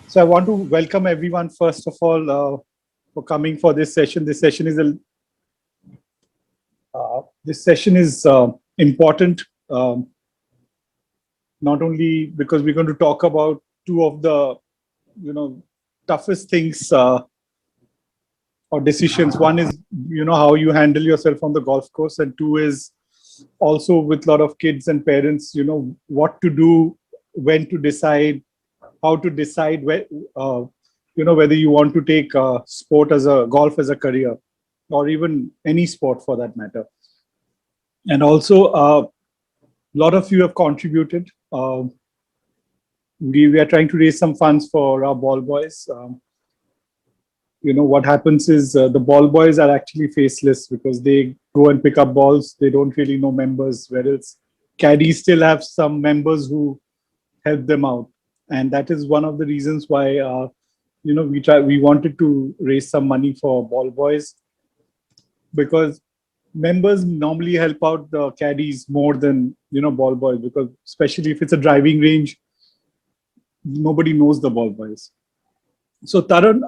So I want to welcome everyone first of all for coming for this session. This session is important, not only because we're going to talk about two of the you know toughest things or decisions. One is how you handle yourself on the golf course, and two is also with a lot of kids and parents. What to do, when to decide, how to decide uh, whether you want to take sport as a golf as a career, or even any sport for that matter. And also, a lot of you have contributed. We are trying to raise some funds for our ball boys. What happens is the ball boys are actually faceless because they go and pick up balls. They don't really know members, whereas caddies still have some members who help them out, and that is one of the reasons why we wanted to raise some money for ball boys, because members normally help out the caddies more than ball boys, because especially if it's a driving range, nobody knows the ball boys. So Tarun,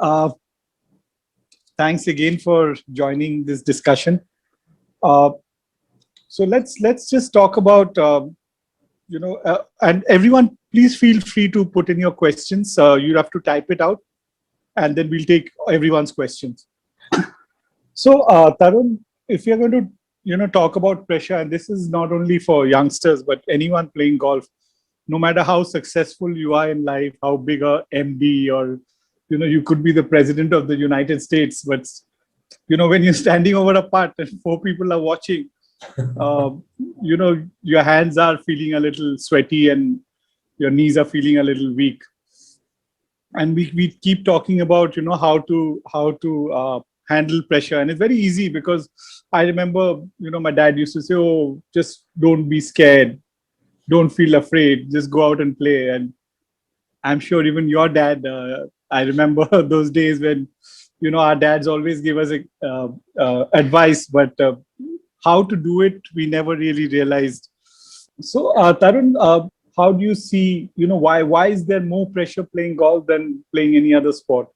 thanks again for joining this discussion. uh, so let's just talk about and everyone, please feel free to put in your questions. You have to type it out, and then we'll take everyone's questions. So, Tarun, if you're going to, talk about pressure, and this is not only for youngsters, but anyone playing golf, no matter how successful you are in life, how big a MD, or, you could be the president of the United States, but, when you're standing over a putt and four people are watching, uh, your hands are feeling a little sweaty and your knees are feeling a little weak. And we keep talking about how to handle pressure, and it's very easy because I remember my dad used to say, oh, just don't be scared, don't feel afraid, just go out and play. And I'm sure even your dad, I remember those days when our dads always give us advice, but how to do it we never really realized. So Tarun, how do you see, why is there more pressure playing golf than playing any other sport?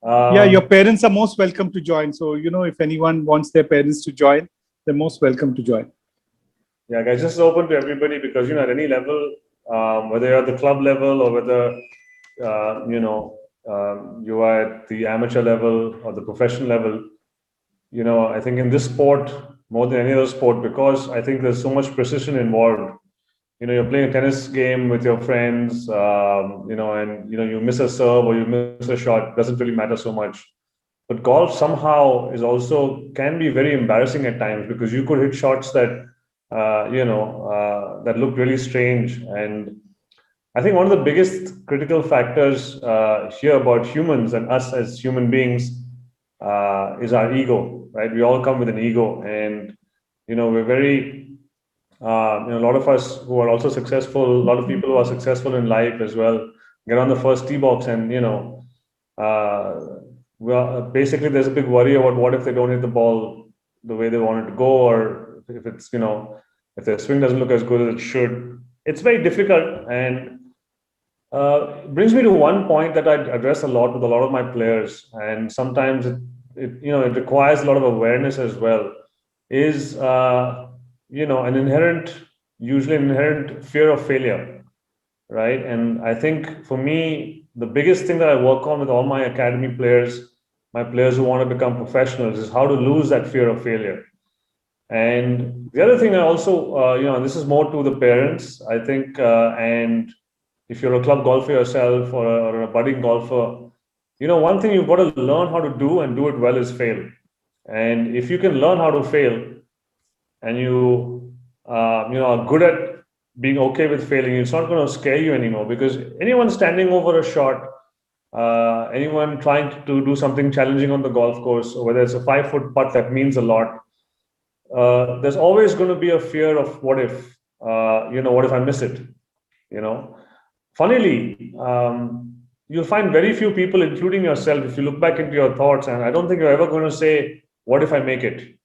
Yeah, your parents are most welcome to join. So, if anyone wants their parents to join, they're most welcome to join. Yeah, guys, this is open to everybody because, at any level, whether you're at the club level or whether, you are at the amateur level or the professional level, I think in this sport, more than any other sport, because I think there's so much precision involved. You're playing a tennis game with your friends, and, you miss a serve or you miss a shot, doesn't really matter so much. But golf somehow can be very embarrassing at times because you could hit shots that that look really strange. And I think one of the biggest critical factors here about humans and us as human beings is our ego, right? We all come with an ego, and we're very a lot of us who are also successful, a lot of people who are successful in life as well, get on the first tee box, and well, basically there's a big worry about what if they don't hit the ball the way they want it to go, or if it's if their swing doesn't look as good as it should. It's very difficult, and it brings me to one point that I address a lot with a lot of my players, and sometimes it requires a lot of awareness as well. Is usually an inherent fear of failure, right? And I think for me, the biggest thing that I work on with all my academy players, my players who want to become professionals, is how to lose that fear of failure. And the other thing I also, and this is more to the parents, I think, and if you're a club golfer yourself or a budding golfer, one thing you've got to learn how to do and do it well is fail. And if you can learn how to fail, and you are good at being okay with failing, it's not going to scare you anymore, because anyone standing over a shot, anyone trying to do something challenging on the golf course, or whether it's a 5-foot putt that means a lot, there's always going to be a fear of what if, what if I miss it, Funnily, you'll find very few people, including yourself, if you look back into your thoughts, and I don't think you're ever going to say, what if I make it?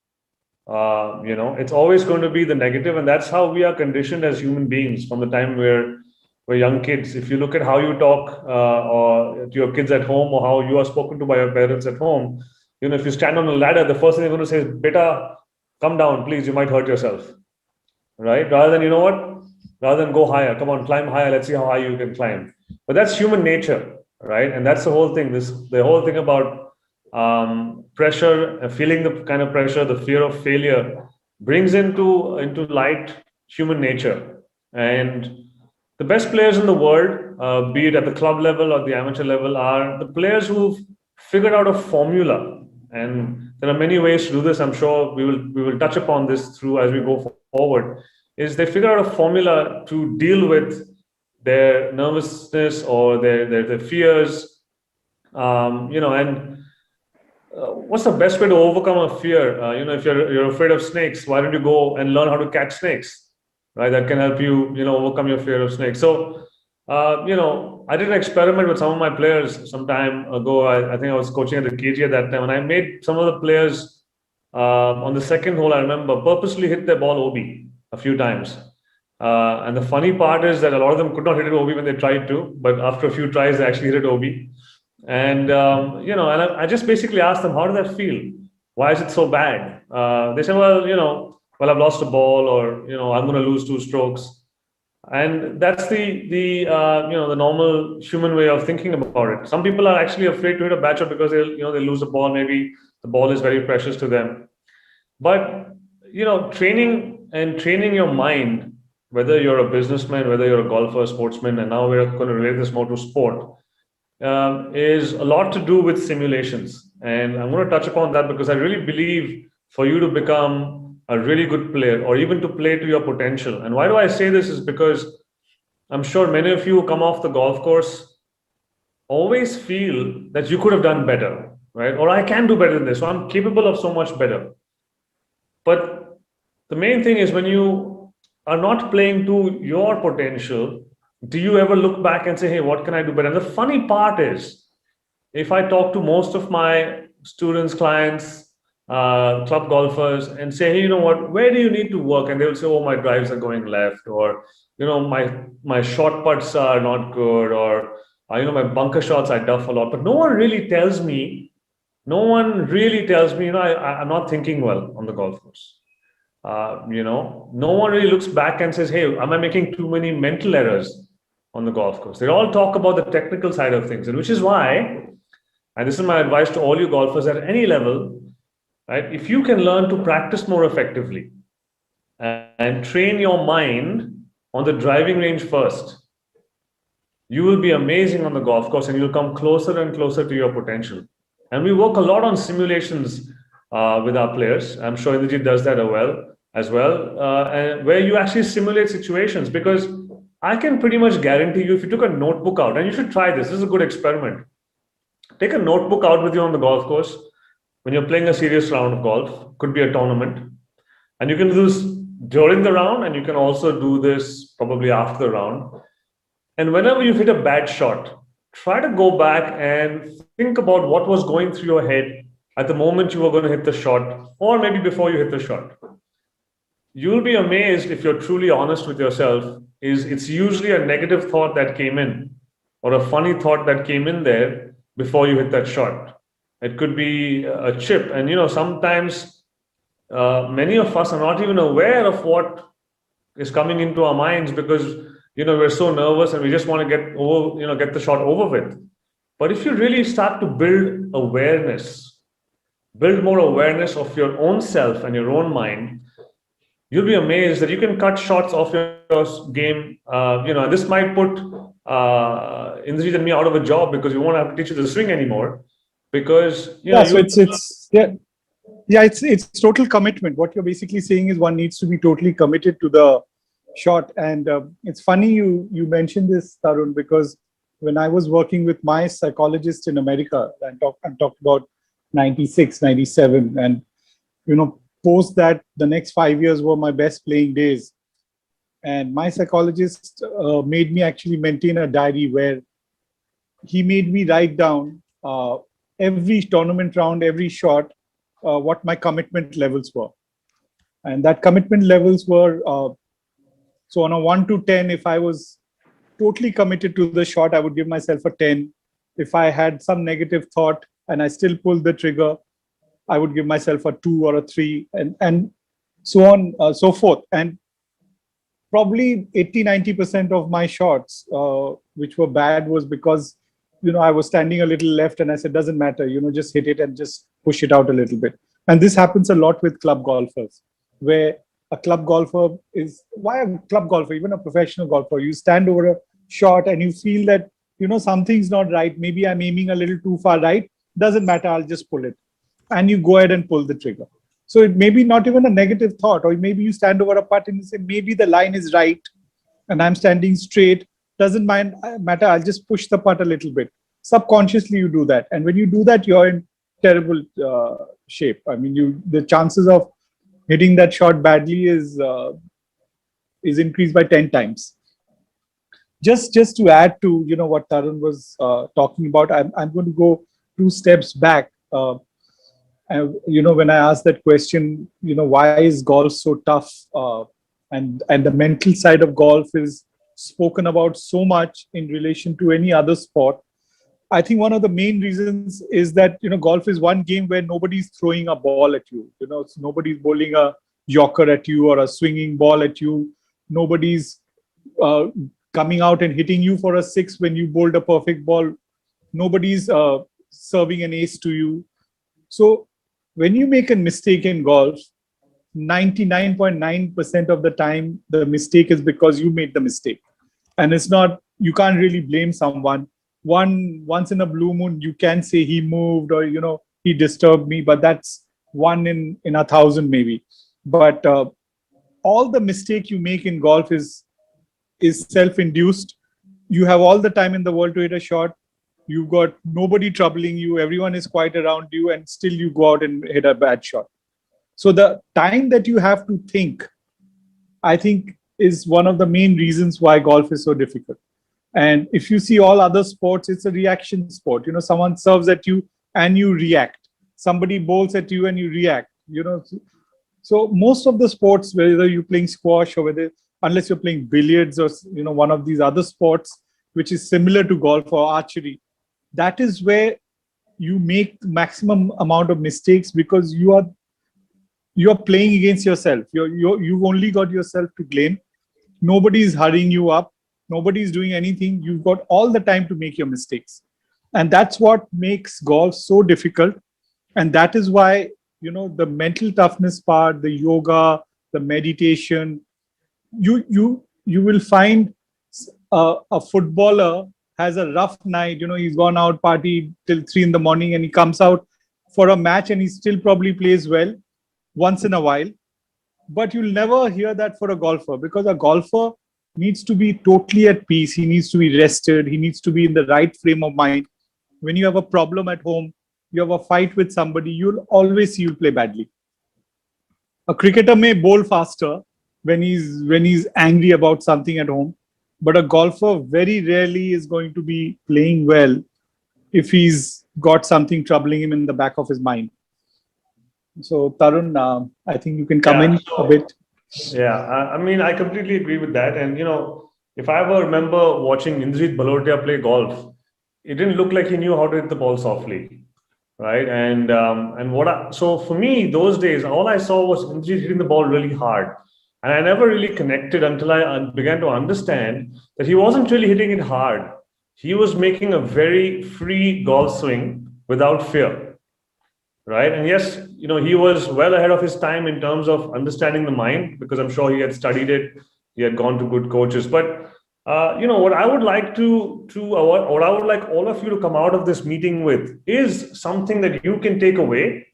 It's always going to be the negative, and that's how we are conditioned as human beings from the time we're where young kids, if you look at how you talk or to your kids at home, or how you are spoken to by your parents at home, if you stand on a ladder, the first thing they're going to say is, "Beta, come down, please. You might hurt yourself." Right? Rather than, rather than go higher, come on, climb higher. Let's see how high you can climb. But that's human nature, right? And that's the whole thing. The whole thing about pressure, feeling the kind of pressure, the fear of failure, brings into light human nature. And the best players in the world, be it at the club level or the amateur level, are the players who've figured out a formula. And there are many ways to do this. I'm sure we will touch upon this through as we go forward. Is they figure out a formula to deal with their nervousness or their fears, and what's the best way to overcome a fear? If you're afraid of snakes, why don't you go and learn how to catch snakes, right? That can help you, overcome your fear of snakes. So, I did an experiment with some of my players some time ago. I think I was coaching at the KG at that time, and I made some of the players on the second hole, I remember, purposely hit their ball OB a few times. And the funny part is that a lot of them could not hit it OB when they tried to, but after a few tries, they actually hit it OB. And and I just basically asked them, how does that feel? Why is it so bad? They said, well, I've lost a ball, or I'm going to lose 2 strokes. And that's the normal human way of thinking about it. Some people are actually afraid to hit a bad shot because they lose a ball. Maybe the ball is very precious to them. But training your mind, whether you're a businessman, whether you're a golfer, sportsman, and now we're going to relate this more to sport, is a lot to do with simulations. And I'm going to touch upon that because I really believe for you to become a really good player, or even to play to your potential. And why do I say this is because I'm sure many of you who come off the golf course always feel that you could have done better, right? Or I can do better than this, so I'm capable of so much better. But the main thing is, when you are not playing to your potential, do you ever look back and say, hey, what can I do better? And the funny part is, if I talk to most of my students, clients, club golfers, and say, hey, you know what, where do you need to work? And they will say, oh, my drives are going left, or my short putts are not good, or my bunker shots I duff a lot. But no one really tells me, I'm not thinking well on the golf course. No one really looks back and says, hey, am I making too many mental errors on the golf course? They all talk about the technical side of things, and which is why, and this is my advice to all you golfers at any level, right? If you can learn to practice more effectively and train your mind on the driving range first, you will be amazing on the golf course, and you'll come closer and closer to your potential. And we work a lot on simulations with our players. I'm sure Indrajit does that as well, and where you actually simulate situations. Because I can pretty much guarantee you, if you took a notebook out, and you should try this, this is a good experiment. Take a notebook out with you on the golf course when you're playing a serious round of golf, could be a tournament. And you can do this during the round, and you can also do this probably after the round. And whenever you hit a bad shot, try to go back and think about what was going through your head at the moment you were going to hit the shot, or maybe before you hit the shot. You'll be amazed, if you're truly honest with yourself, it's usually a negative thought that came in, or a funny thought that came in there before you hit that shot. It could be a chip. And sometimes many of us are not even aware of what is coming into our minds, because we're so nervous and we just want to get the shot over with. But if you really start to build more awareness of your own self and your own mind, you'll be amazed that you can cut shots off your game. This might put Indrajit and me out of a job, because we won't have to teach you the swing anymore. Because it's total commitment. What you're basically saying is one needs to be totally committed to the shot. And it's funny you mentioned this, Tarun, because when I was working with my psychologist in America, I'm talking about 96, 97, and post that, the next 5 years were my best playing days. And my psychologist made me actually maintain a diary where he made me write down every tournament round, every shot, what my commitment levels were. And that commitment levels were, so on a 1 to 10, if I was totally committed to the shot, I would give myself a 10. If I had some negative thought and I still pulled the trigger, I would give myself a 2 or a 3, and so on, so forth. And probably 80-90% of my shots, which were bad, was because, I was standing a little left and I said, doesn't matter, just hit it and just push it out a little bit. And this happens a lot with club golfers, where a club golfer why a club golfer, even a professional golfer, you stand over a shot and you feel that, something's not right. Maybe I'm aiming a little too far right. Doesn't matter, I'll just pull it. And you go ahead and pull the trigger. So it may be not even a negative thought, or maybe you stand over a putt and you say, maybe the line is right and I'm standing straight. Doesn't matter, I'll just push the putt a little bit. Subconsciously, you do that. And when you do that, you're in terrible shape. I mean, the chances of hitting that shot badly is increased by 10 times. Just to add to, what Tarun was talking about, I'm going to go 2 steps back. When I asked that question, why is golf so tough? And the mental side of golf is spoken about so much in relation to any other sport. I think one of the main reasons is that, golf is one game where nobody's throwing a ball at you. Nobody's bowling a yorker at you or a swinging ball at you. Nobody's coming out and hitting you for a 6 when you bowled a perfect ball. Nobody's serving an ace to you. So when you make a mistake in golf, 99.9% of the time, the mistake is because you made the mistake. And it's not, you can't really blame someone. Once in a blue moon, you can say he moved or, he disturbed me, but that's 1 in 1,000 maybe. But all the mistake you make in golf is self-induced. You have all the time in the world to hit a shot. You've got nobody troubling you. Everyone is quiet around you, and still you go out and hit a bad shot. So the time that you have to think, I think, is one of the main reasons why golf is so difficult. And if you see all other sports, it's a reaction sport. Someone serves at you and you react. Somebody bowls at you and you react. So most of the sports, whether you're playing squash or unless you're playing billiards or one of these other sports which is similar to golf or archery, that is where you make maximum amount of mistakes, because you are playing against yourself. You've only got yourself to blame. Nobody is hurrying you up. Nobody is doing anything. You've got all the time to make your mistakes. And that's what makes golf so difficult. And that is why, the mental toughness part, the yoga, the meditation, you will find a footballer has a rough night. He's gone out party till 3 in the morning and he comes out for a match and he still probably plays well once in a while. But you'll never hear that for a golfer, because a golfer needs to be totally at peace. He needs to be rested. He needs to be in the right frame of mind. When you have a problem at home, you have a fight with somebody, you'll always see you play badly. A cricketer may bowl faster when he's angry about something at home, but a golfer very rarely is going to be playing well if he's got something troubling him in the back of his mind. So Tarun, I think you can come in a bit. Yeah, I mean, I completely agree with that. And, if I ever remember watching Indrajit Bhalotia play golf, it didn't look like he knew how to hit the ball softly, right? So for me, those days, all I saw was Indrajit hitting the ball really hard. And I never really connected until I began to understand that he wasn't really hitting it hard. He was making a very free golf swing without fear, right? And yes, he was well ahead of his time in terms of understanding the mind, because I'm sure he had studied it. He had gone to good coaches. But what I would like what I would like all of you to come out of this meeting with is something that you can take away.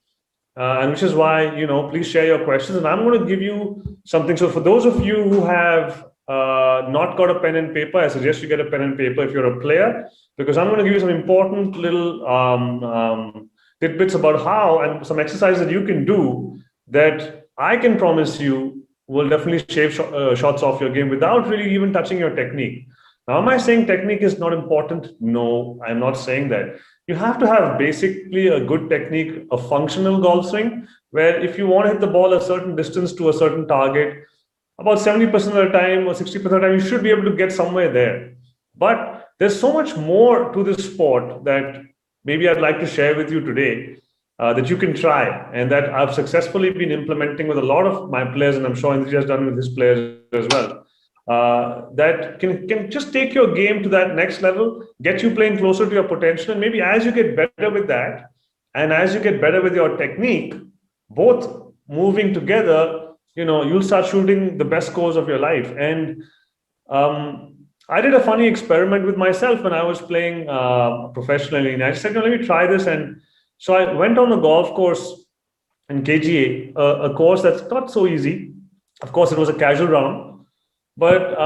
And which is why, please share your questions. And I'm going to give you something. So for those of you who have not got a pen and paper, I suggest you get a pen and paper if you're a player, because I'm going to give you some important little tidbits about how, and some exercises that you can do that I can promise you will definitely shave shots off your game without really even touching your technique. Now, am I saying technique is not important? No, I'm not saying that. You have to have basically a good technique, a functional golf swing, where if you want to hit the ball a certain distance to a certain target, about 70% of the time or 60% of the time, you should be able to get somewhere there. But there's so much more to this sport that maybe I'd like to share with you today, that you can try, and that I've successfully been implementing with a lot of my players, and I'm sure Indri has done with his players as well. That can just take your game to that next level, get you playing closer to your potential, and maybe as you get better with that, and as you get better with your technique, both moving together, you'll start shooting the best scores of your life. And I did a funny experiment with myself when I was playing professionally. And I said, let me try this. And so I went on a golf course in KGA, a course that's not so easy. Of course, it was a casual round. But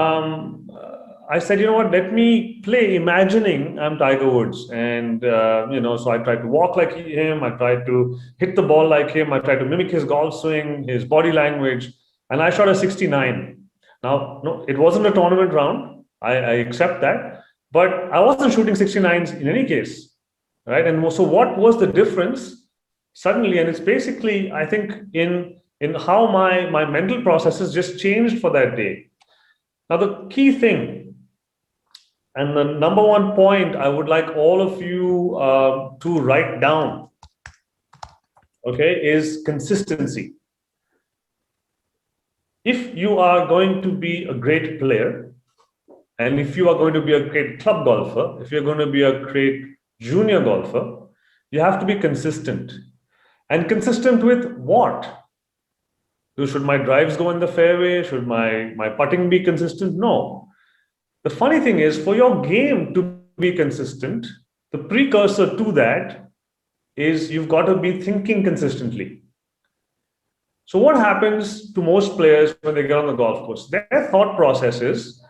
I said, you know what, let me play imagining I'm Tiger Woods. And, so I tried to walk like him. I tried to hit the ball like him. I tried to mimic his golf swing, his body language. And I shot a 69. Now, no, it wasn't a tournament round. I accept that. But I wasn't shooting 69s in any case. Right. And so what was the difference suddenly? And it's basically, I think, in how my mental processes just changed for that day. Now, the key thing, and the number one point I would like all of you to write down, okay, is consistency. If you are going to be a great player, and if you are going to be a great club golfer, if you're going to be a great junior golfer, you have to be consistent. And consistent with what? Should my drives go in the fairway? Should my putting be consistent? No. The funny thing is, for your game to be consistent, the precursor to that is you've got to be thinking consistently. So what happens to most players when they get on the golf course? Their thought processes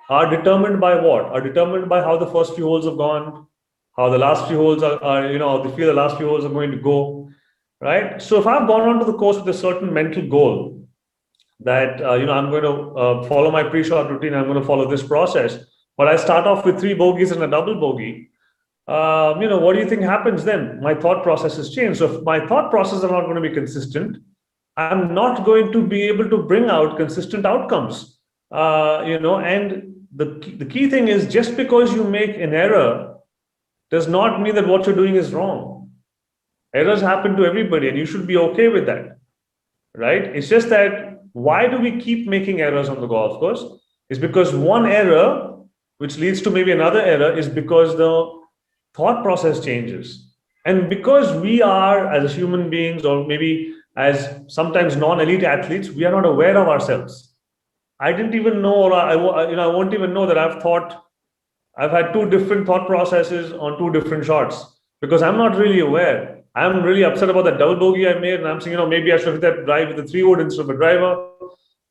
are determined by what? Are determined by how the first few holes have gone, how the last few holes are they feel the last few holes are going to go, right? So if I've gone onto the course with a certain mental goal that, I'm going to follow my pre-shot routine, I'm going to follow this process, but I start off with 3 bogeys and a double bogey, what do you think happens then? My thought processes change. So if my thought processes are not going to be consistent, I'm not going to be able to bring out consistent outcomes. And the key thing is, just because you make an error does not mean that what you're doing is wrong. Errors happen to everybody, and you should be okay with that, right? It's just that, why do we keep making errors on the golf course? It's because one error, which leads to maybe another error, is because the thought process changes. And because we are, as human beings, or maybe as sometimes non-elite athletes, we are not aware of ourselves. I didn't even know, or I won't even know that I've had 2 different thought processes on 2 different shots, because I'm not really aware. I'm really upset about that double bogey I made, and I'm saying, maybe I should hit that drive with a 3-wood instead of a driver,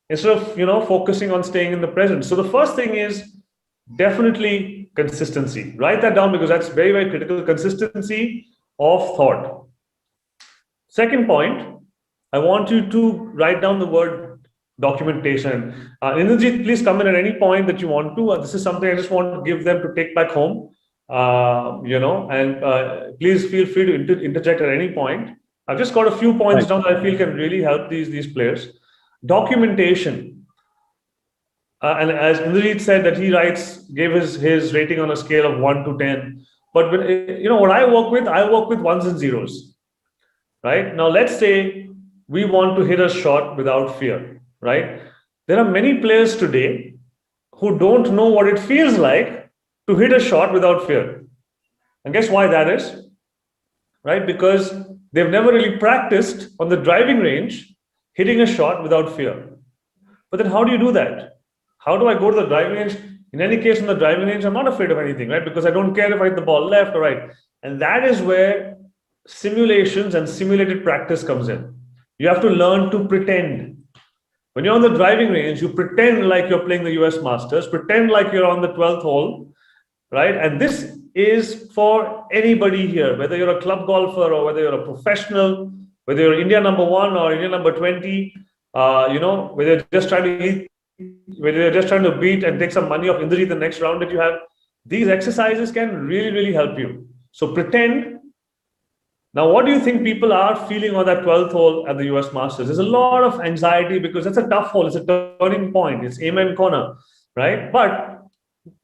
instead of, focusing on staying in the present. So the first thing is definitely consistency. Write that down, because that's very, very critical. Consistency of thought. Second point, I want you to write down the word documentation. Indrajit, please come in at any point that you want to. This is something I just want to give them to take back home, and please feel free to interject at any point. I've just got a few points down that I feel can really help these players. Documentation. And as Indrajit said, that he gave his rating on a scale of 1 to 10. But what I work with ones and zeros. Right? Now, let's say we want to hit a shot without fear, right? There are many players today who don't know what it feels like to hit a shot without fear. And guess why that is? Right? Because they've never really practiced on the driving range hitting a shot without fear. But then how do you do that? How do I go to the driving range? In any case, on the driving range, I'm not afraid of anything, right? Because I don't care if I hit the ball left or right. And that is where simulations and simulated practice comes in. You have to learn to pretend. When you're on the driving range, you pretend like you're playing the US Masters, pretend like you're on the 12th hole, right? And this is for anybody here, whether you're a club golfer or whether you're a professional, whether you're India number 1 or India number 20, whether you're just trying to beat and take some money off Indrajit the next round that you have. These exercises can really, really help you. So pretend. Now, what do you think people are feeling on that 12th hole at the US Masters? There's a lot of anxiety, because that's a tough hole. It's a turning point. It's amen corner, right? But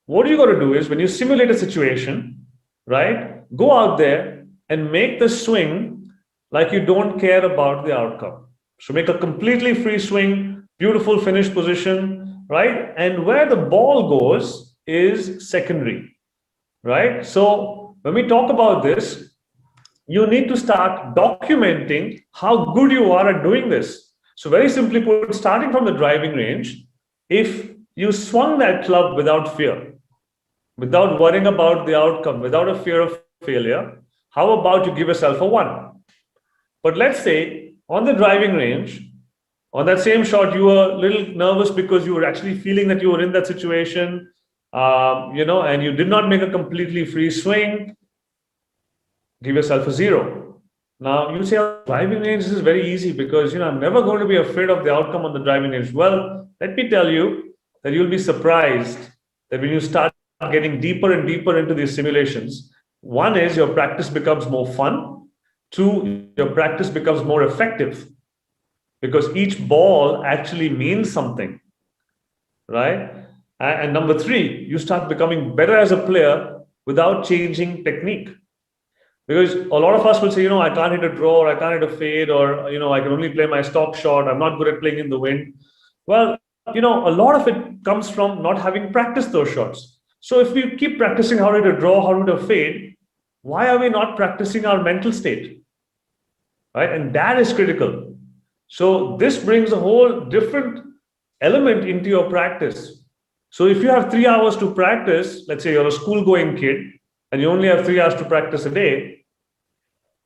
What you got to do is when you simulate a situation, right? Go out there and make the swing like you don't care about the outcome. So make a completely free swing, beautiful finish position, right? And where the ball goes is secondary, right? So when we talk about this, you need to start documenting how good you are at doing this. So, very simply put, starting from the driving range, if you swung that club without fear, without worrying about the outcome, without a fear of failure, how about you give yourself a one? But let's say on the driving range, on that same shot, you were a little nervous because you were actually feeling that you were in that situation, and you did not make a completely free swing. Give yourself a zero. Now you say, oh, driving range is very easy because I'm never going to be afraid of the outcome on the driving range. Well, let me tell you that you'll be surprised that when you start getting deeper and deeper into these simulations, one is your practice becomes more fun. Two, your practice becomes more effective because each ball actually means something, right? And number three, you start becoming better as a player without changing technique. Because a lot of us will say, I can't hit a draw, or I can't hit a fade, or, I can only play my stock shot. I'm not good at playing in the wind. Well, a lot of it comes from not having practiced those shots. So if we keep practicing how to hit a draw, how to hit a fade, why are we not practicing our mental state? Right? And that is critical. So this brings a whole different element into your practice. So if you have 3 hours to practice, let's say you're a school-going kid, and you only have 3 hours to practice a day,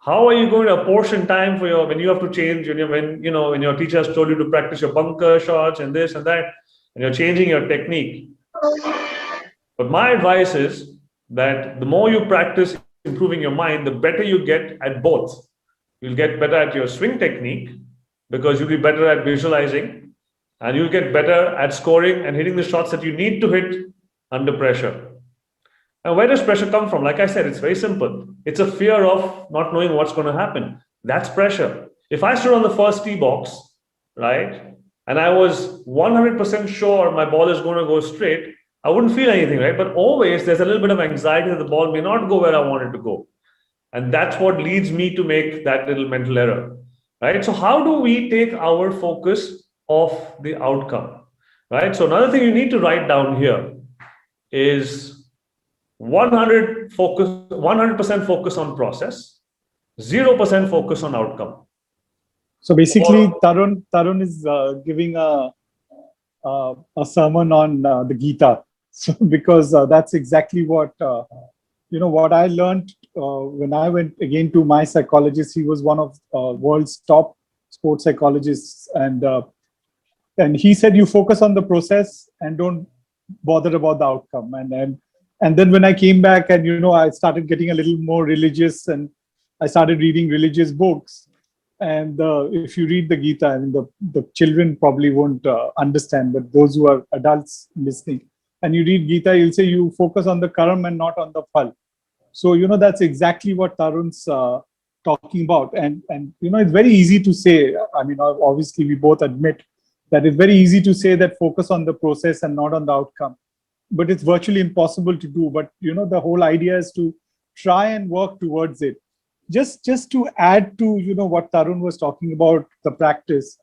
how are you going to apportion time for when you have to change, when your teacher has told you to practice your bunker shots and this and that, and you're changing your technique? But my advice is that the more you practice improving your mind, the better you get at both. You'll get better at your swing technique because you'll be better at visualizing, and you'll get better at scoring and hitting the shots that you need to hit under pressure. And where does pressure come from? Like I said, it's very simple. It's a fear of not knowing what's going to happen. That's pressure. If I stood on the first tee box, right, and I was 100% sure my ball is going to go straight, I wouldn't feel anything, right? But always there's a little bit of anxiety that the ball may not go where I want it to go. And that's what leads me to make that little mental error, right? So how do we take our focus off the outcome, right? So another thing you need to write down here is 100% focus on process, 0% focus on outcome. So basically, Tarun is giving a sermon on the Gita. So because that's exactly what what I learned when I went again to my psychologist. He was one of world's top sports psychologists, and he said you focus on the process and don't bother about the outcome. And then when I came back and I started getting a little more religious, and I started reading religious books. And if you read the Gita, I mean, the children probably won't understand, but those who are adults listening, and you read Gita, you'll say you focus on the karam and not on the phal. So that's exactly what Tarun's talking about. And it's very easy to say. I mean, obviously we both admit that it's very easy to say that focus on the process and not on the outcome. But it's virtually impossible to do. But the whole idea is to try and work towards it. Just to add to what Tarun was talking about, the practice.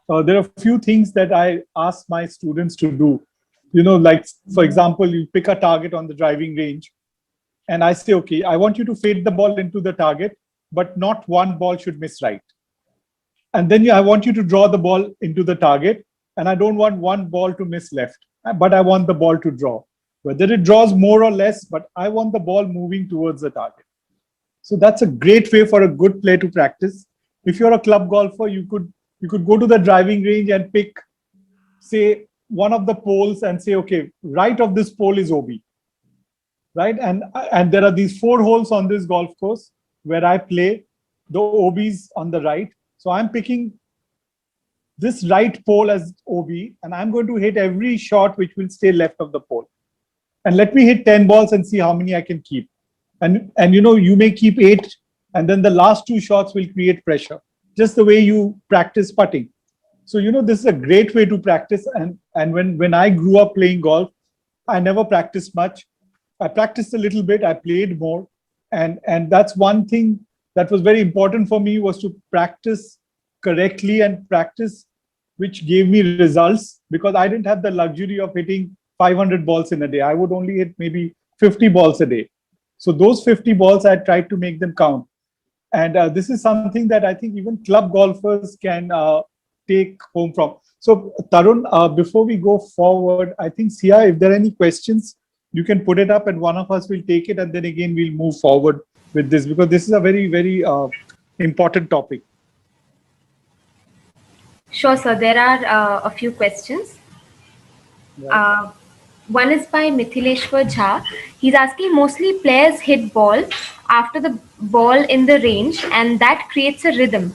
There are a few things that I ask my students to do. Like for example, you pick a target on the driving range, and I say, okay, I want you to fade the ball into the target, but not one ball should miss right. And then I want you to draw the ball into the target, and I don't want one ball to miss left, but I want the ball to draw. Whether it draws more or less, but I want the ball moving towards the target. So that's a great way for a good player to practice. If you're a club golfer, you could go to the driving range and pick, say, one of the poles and say, okay, right of this pole is OB, right? And there are these 4 holes on this golf course where I play. The OBs on the right. So I'm picking this right pole as OB, and I'm going to hit every shot which will stay left of the pole. And let me hit 10 balls and see how many I can keep. And you may keep 8, and then the last 2 shots will create pressure, just the way you practice putting. So this is a great way to practice. And when I grew up playing golf, I never practiced much. I practiced a little bit. I played more, and that's one thing that was very important for me, was to practice correctly and practice which gave me results, because I didn't have the luxury of hitting 500 balls in a day. I would only hit maybe 50 balls a day. So those 50 balls, I tried to make them count. And this is something that I think even club golfers can take home from. So Tarun, before we go forward, I think Sia, if there are any questions, you can put it up and one of us will take it, and then again we'll move forward with this, because this is a very, very important topic. Sure, sir. There are a few questions. Right. One is by Mithileshwar Jha. He's asking, mostly players hit ball after the ball in the range, and that creates a rhythm.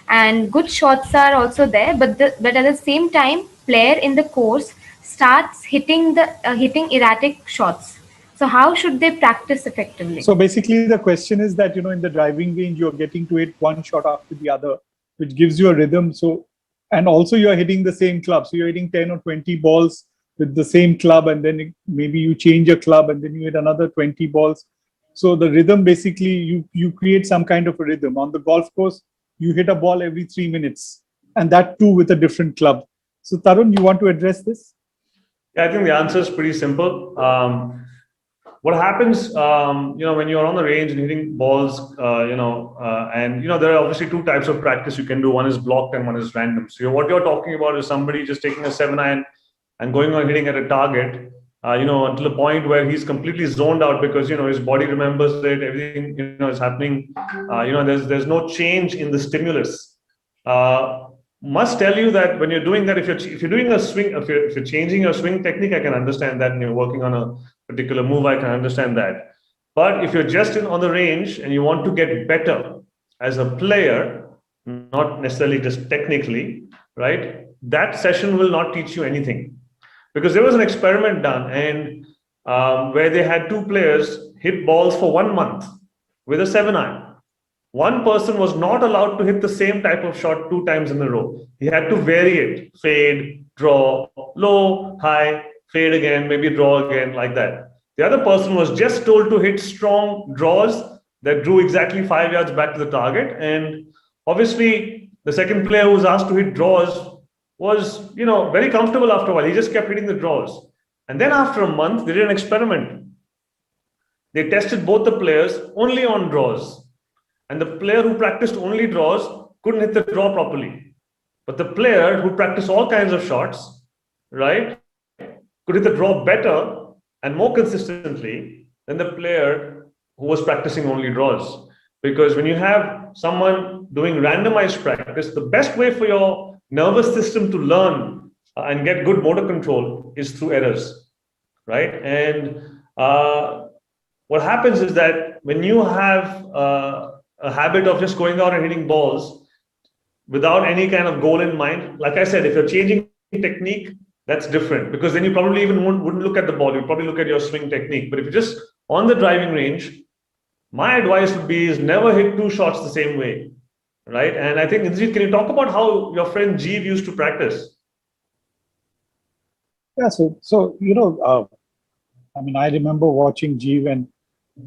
And good shots are also there, but at the same time, player in the course starts hitting erratic shots. So how should they practice effectively? So basically, the question is that, in the driving range, you're getting to hit one shot after the other, which gives you a rhythm. So, and also you're hitting the same club. So you're hitting 10 or 20 balls with the same club, and then maybe you change a club and then you hit another 20 balls. So the rhythm, basically, you create some kind of a rhythm. On the golf course, you hit a ball every 3 minutes, and that too with a different club. So Tarun, you want to address this? Yeah, I think the answer is pretty simple. What happens, when you're on the range and hitting balls, there are obviously two types of practice you can do. One is blocked and one is random. So what you're talking about is somebody just taking a 7-iron and going on hitting at a target, until the point where he's completely zoned out, because, his body remembers it, everything, is happening. There's no change in the stimulus. Must tell you that when you're doing that, if you're doing a swing, if you're changing your swing technique, I can understand that, and you're working on a particular move, I can understand that. But if you're just on the range and you want to get better as a player, not necessarily just technically, right? That session will not teach you anything, because there was an experiment done, and where they had two players hit balls for 1 month with a 7-iron. One person was not allowed to hit the same type of shot 2 times in a row. He had to vary it: fade, draw, low, high, fade again, maybe draw again, like that. The other person was just told to hit strong draws that drew exactly 5 yards back to the target. And obviously, the second player who was asked to hit draws was, very comfortable after a while. He just kept hitting the draws. And then after a month, they did an experiment. They tested both the players only on draws. And the player who practiced only draws couldn't hit the draw properly. But the player who practiced all kinds of shots, right, could hit the draw better and more consistently than the player who was practicing only draws. Because when you have someone doing randomized practice, the best way for your nervous system to learn and get good motor control is through errors, right? And what happens is that when you have a habit of just going out and hitting balls without any kind of goal in mind, like I said, if you're changing technique, that's different, because then you probably even wouldn't look at the ball. You'd probably look at your swing technique. But if you're just on the driving range, my advice would be is never hit 2 shots the same way, right? And I think, Indrajit, can you talk about how your friend Jeev used to practice? Yeah, so I remember watching Jeev,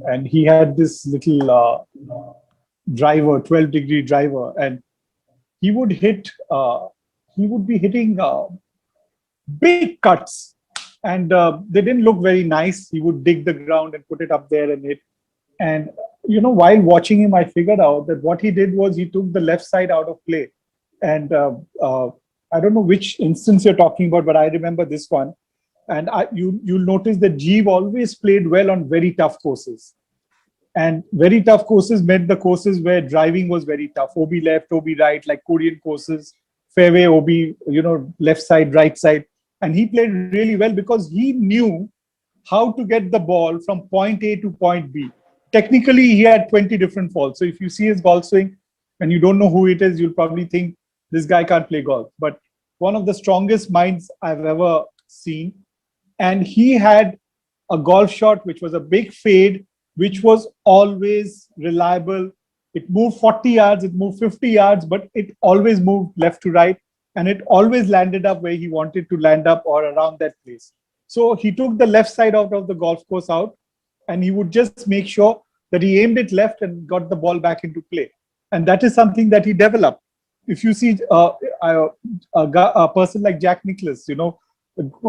and he had this little driver, 12-degree driver, and he would be hitting big cuts, and they didn't look very nice. He would dig the ground and put it up there and hit. And while watching him, I figured out that what he did was he took the left side out of play. And I don't know which instance you're talking about, but I remember this one. And you'll notice that Jeev always played well on very tough courses. And very tough courses meant the courses where driving was very tough. OB left, OB right, like Korean courses, fairway, OB, left side, right side. And he played really well because he knew how to get the ball from point A to point B. Technically, he had 20 different faults. So if you see his golf swing and you don't know who it is, you'll probably think this guy can't play golf. But one of the strongest minds I've ever seen. And he had a golf shot which was a big fade, which was always reliable. It moved 40 yards, it moved 50 yards, but it always moved left to right. And it always landed up where he wanted to land up or around that place. So he took the left side out of the golf course out, and he would just make sure that he aimed it left and got the ball back into play. And that is something that he developed. If you see a person like Jack Nicklaus,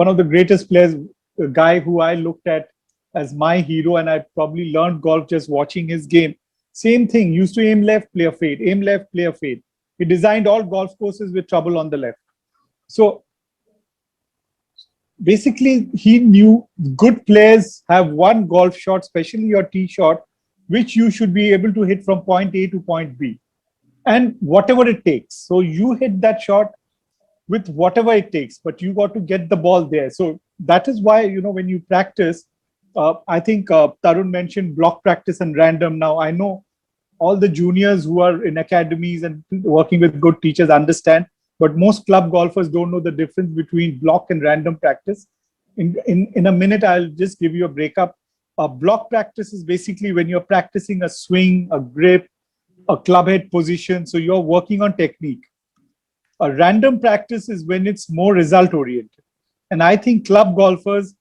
one of the greatest players, a guy who I looked at as my hero, and I probably learned golf just watching his game. Same thing, used to aim left, play a fade, aim left, play a fade. He designed all golf courses with trouble on the left. So basically, he knew good players have one golf shot, especially your tee shot, which you should be able to hit from point A to point B, and whatever it takes. So you hit that shot with whatever it takes, but you got to get the ball there. So that is why, when you practice, I think Tarun mentioned block practice and random. Now, I know all the juniors who are in academies and working with good teachers understand, but most club golfers don't know the difference between block and random practice. In a minute, I'll just give you a breakup. Block practice is basically when you're practicing a swing, a grip, a club head position. So you're working on technique. A random practice is when it's more result oriented. And I think club golfers,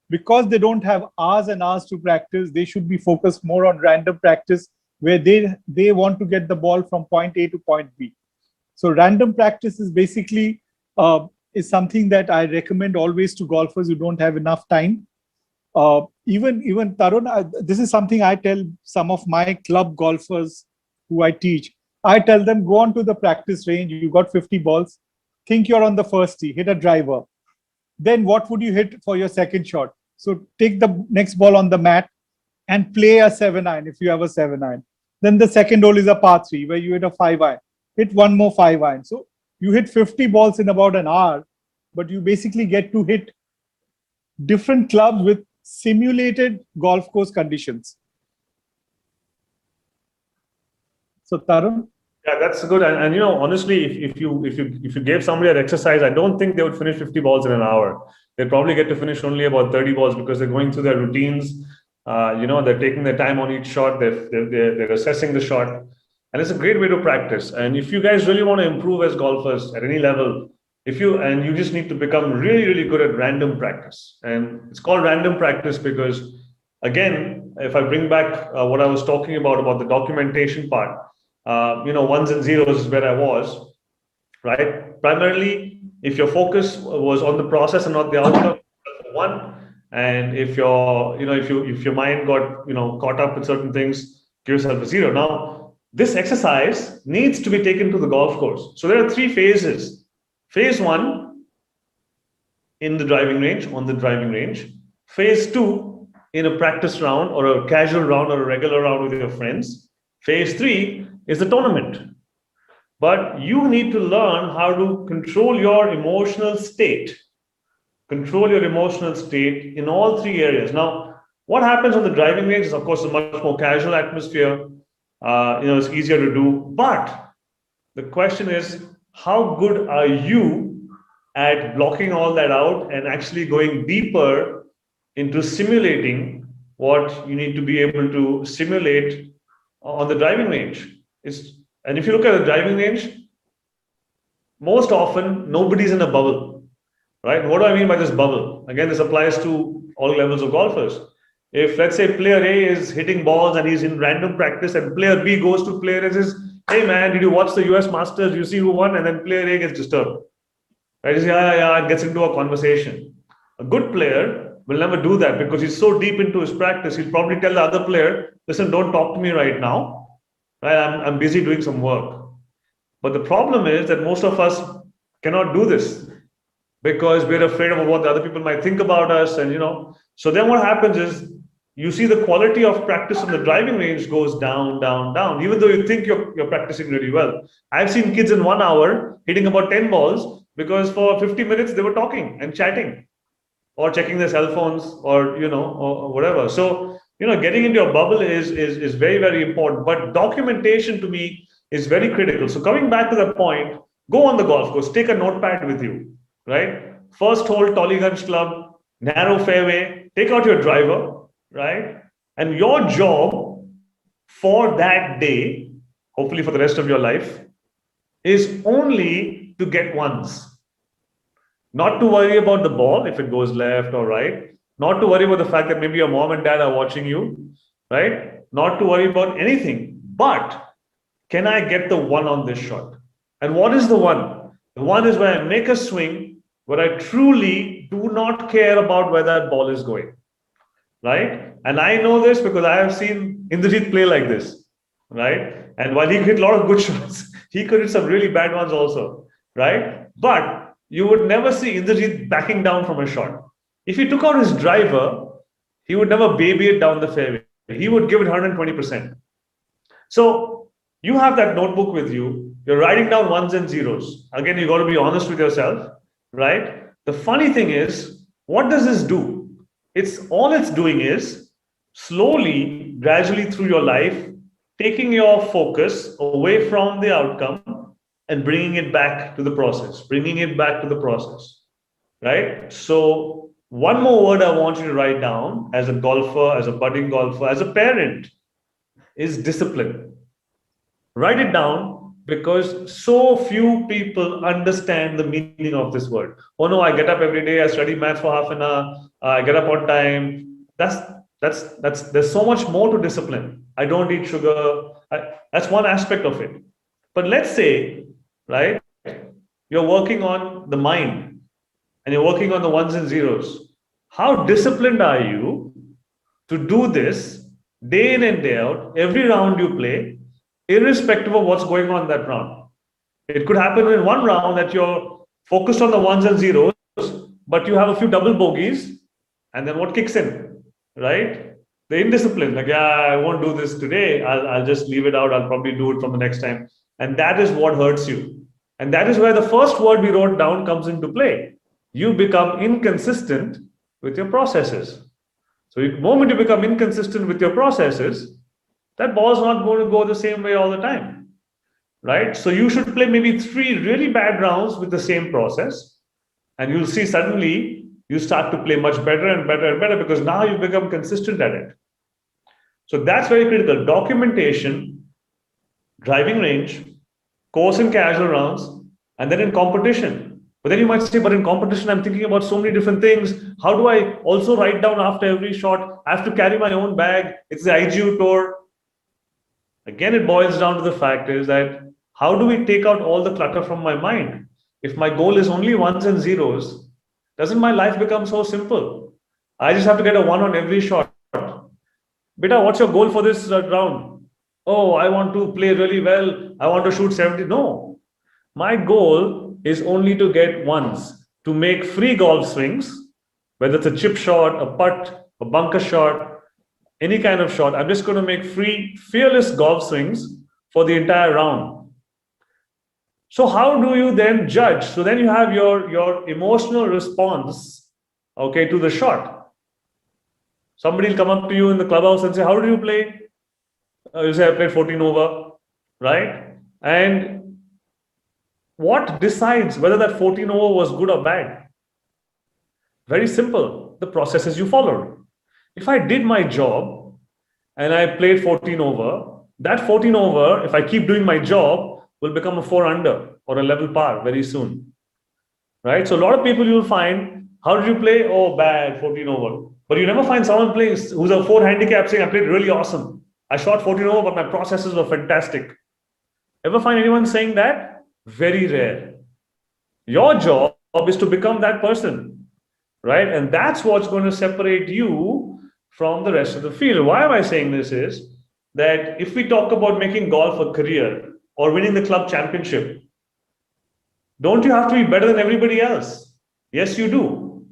because they don't have hours and hours to practice, they should be focused more on random practice, where they want to get the ball from point A to point B. So random practice is basically is something that I recommend always to golfers who don't have enough time. Even Tarun, this is something I tell some of my club golfers who I teach. I tell them, go on to the practice range. You got 50 balls. Think you're on the first tee, hit a driver. Then what would you hit for your second shot? So take the next ball on the mat and play a 7-iron if you have a 7-iron. Then the second hole is a par 3 where you hit a 5-iron. Hit one more 5-iron. So you hit 50 balls in about an hour, but you basically get to hit different clubs with simulated golf course conditions. So Tarun? Yeah, that's good. And honestly, if you gave somebody an exercise, I don't think they would finish 50 balls in an hour. They'd probably get to finish only about 30 balls because they're going through their routines. They're taking their time on each shot. They're assessing the shot, and it's a great way to practice. And if you guys really want to improve as golfers at any level, you just need to become really, really good at random practice. And it's called random practice because, again, if I bring back what I was talking about the documentation part, ones and zeros is where I was, right? Primarily, if your focus was on the process and not the outcome, one. And if your mind got caught up with certain things, give yourself a 0. Now, this exercise needs to be taken to the golf course. So there are 3 phases. Phase 1 in the driving range, on the driving range. Phase 2 in a practice round or a casual round or a regular round with your friends. Phase 3 is the tournament. But you need to learn how to control your emotional state. Control your emotional state in all 3 areas. Now, what happens on the driving range is, of course, a much more casual atmosphere. It's easier to do. But the question is, how good are you at blocking all that out and actually going deeper into simulating what you need to be able to simulate on the driving range? And if you look at the driving range, most often nobody's in a bubble, right? What do I mean by this bubble? Again, this applies to all levels of golfers. If, let's say, player A is hitting balls and he's in random practice, and player B goes to player A and says, "Hey man, did you watch the US Masters? You see who won?" And then player A gets disturbed, right? He says, yeah, and gets into a conversation. A good player will never do that because he's so deep into his practice. He'll probably tell the other player, "Listen, don't talk to me right now. Right? I'm busy doing some work." But the problem is that most of us cannot do this because we're afraid of what the other people might think about us. And, so then what happens is you see the quality of practice on the driving range goes down, down, down, even though you think you're practicing really well. I've seen kids in 1 hour hitting about 10 balls because for 50 minutes they were talking and chatting or checking their cell phones or whatever. So, getting into your bubble is very, very important. But documentation to me is very critical. So coming back to the point, go on the golf course, take a notepad with you, right? First hole, Tollygunge Club, narrow fairway, take out your driver, right? And your job for that day, hopefully for the rest of your life, is only to get ones. Not to worry about the ball, if it goes left or right. Not to worry about the fact that maybe your mom and dad are watching you, right? Not to worry about anything. But can I get the one on this shot? And what is the one? The one is where I make a swing where I truly do not care about where that ball is going, right? And I know this because I have seen Indrajit play like this, right? And while he hit a lot of good shots, he could hit some really bad ones also, right? But you would never see Indrajit backing down from a shot. If he took out his driver, he would never baby it down the fairway. He would give it 120%. So you have that notebook with you. You're writing down ones and zeros. Again, you got to be honest with yourself, right? The funny thing is, what does this do? It's doing is slowly, gradually through your life, taking your focus away from the outcome and bringing it back to the process, right? So one more word I want you to write down as a golfer, as a budding golfer, as a parent is discipline. Write it down because so few people understand the meaning of this word. Oh no, I get up every day, I study maths for half an hour, I get up on time. There's so much more to discipline. I don't eat sugar. That's one aspect of it. But let's say, right, you're working on the mind and you're working on the ones and zeros. How disciplined are you to do this day in and day out, every round you play, irrespective of what's going on in that round? It could happen in one round that you're focused on the ones and zeros, but you have a few double bogeys, and then what kicks in, right? The indiscipline, like, yeah, I won't do this today. I'll just leave it out. I'll probably do it from the next time. And that is what hurts you. And that is where the first word we wrote down comes into play. You become inconsistent with your processes. So the moment you become inconsistent with your processes, that ball's not going to go the same way all the time, right? So you should play maybe 3 really bad rounds with the same process, and you'll see suddenly you start to play much better and better and better because now you become consistent at it. So that's very critical. Documentation, driving range, course and casual rounds, and then in competition. But then you might say, but in competition, I'm thinking about so many different things. How do I also write down after every shot? I have to carry my own bag. It's the IGU tour. Again, it boils down to the fact is that how do we take out all the clutter from my mind? If my goal is only ones and zeros, doesn't my life become so simple? I just have to get a 1 on every shot. Beta, what's your goal for this round? Oh, I want to play really well. I want to shoot 70. No, my goal is only to get ones, to make free golf swings, whether it's a chip shot, a putt, a bunker shot, any kind of shot. I'm just going to make free, fearless golf swings for the entire round. So how do you then judge? So then you have your emotional response, okay, to the shot. Somebody will come up to you in the clubhouse and say, how did you play? You say, I played 14 over, right? And what decides whether that 14 over was good or bad? Very simple, the processes you followed. If I did my job and I played 14 over, that 14 over, if I keep doing my job, will become a 4 under or a level par very soon, right? So a lot of people you'll find, how did you play? Oh, bad, 14 over. But you never find someone playing who's a 4 handicap saying, I played really awesome. I shot 14 over, but my processes were fantastic. Ever find anyone saying that? Very rare. Your job is to become that person, right? And that's what's going to separate you from the rest of the field. Why am I saying this is that if we talk about making golf a career or winning the club championship, don't you have to be better than everybody else? Yes, you do.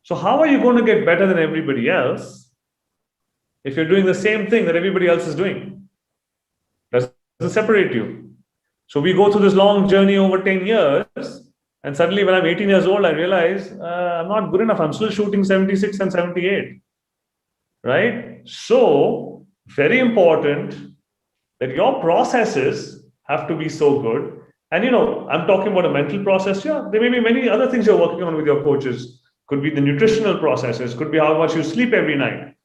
So how are you going to get better than everybody else if you're doing the same thing that everybody else is doing? Doesn't separate you. So we go through this long journey over 10 years, and suddenly when I'm 18 years old, I realize I'm not good enough. I'm still shooting 76 and 78, right? So very important that your processes have to be so good. And I'm talking about a mental process. Yeah, there may be many other things you're working on with your coaches. Could be the nutritional processes, could be how much you sleep every night.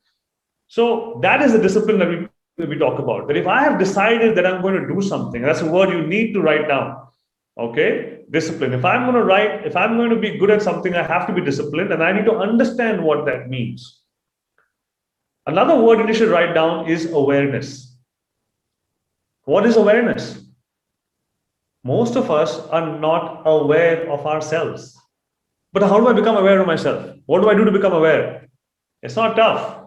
So that is the discipline that we talk about. That if I have decided that I'm going to do something, that's a word you need to write down. Okay. discipline. If I'm going to write, if I'm going to be good at something, I have to be disciplined, and I need to understand what that means. Another word you should write down is awareness. What is awareness? Most of us are not aware of ourselves. But how do I become aware of myself? What do I do to become aware? It's not tough,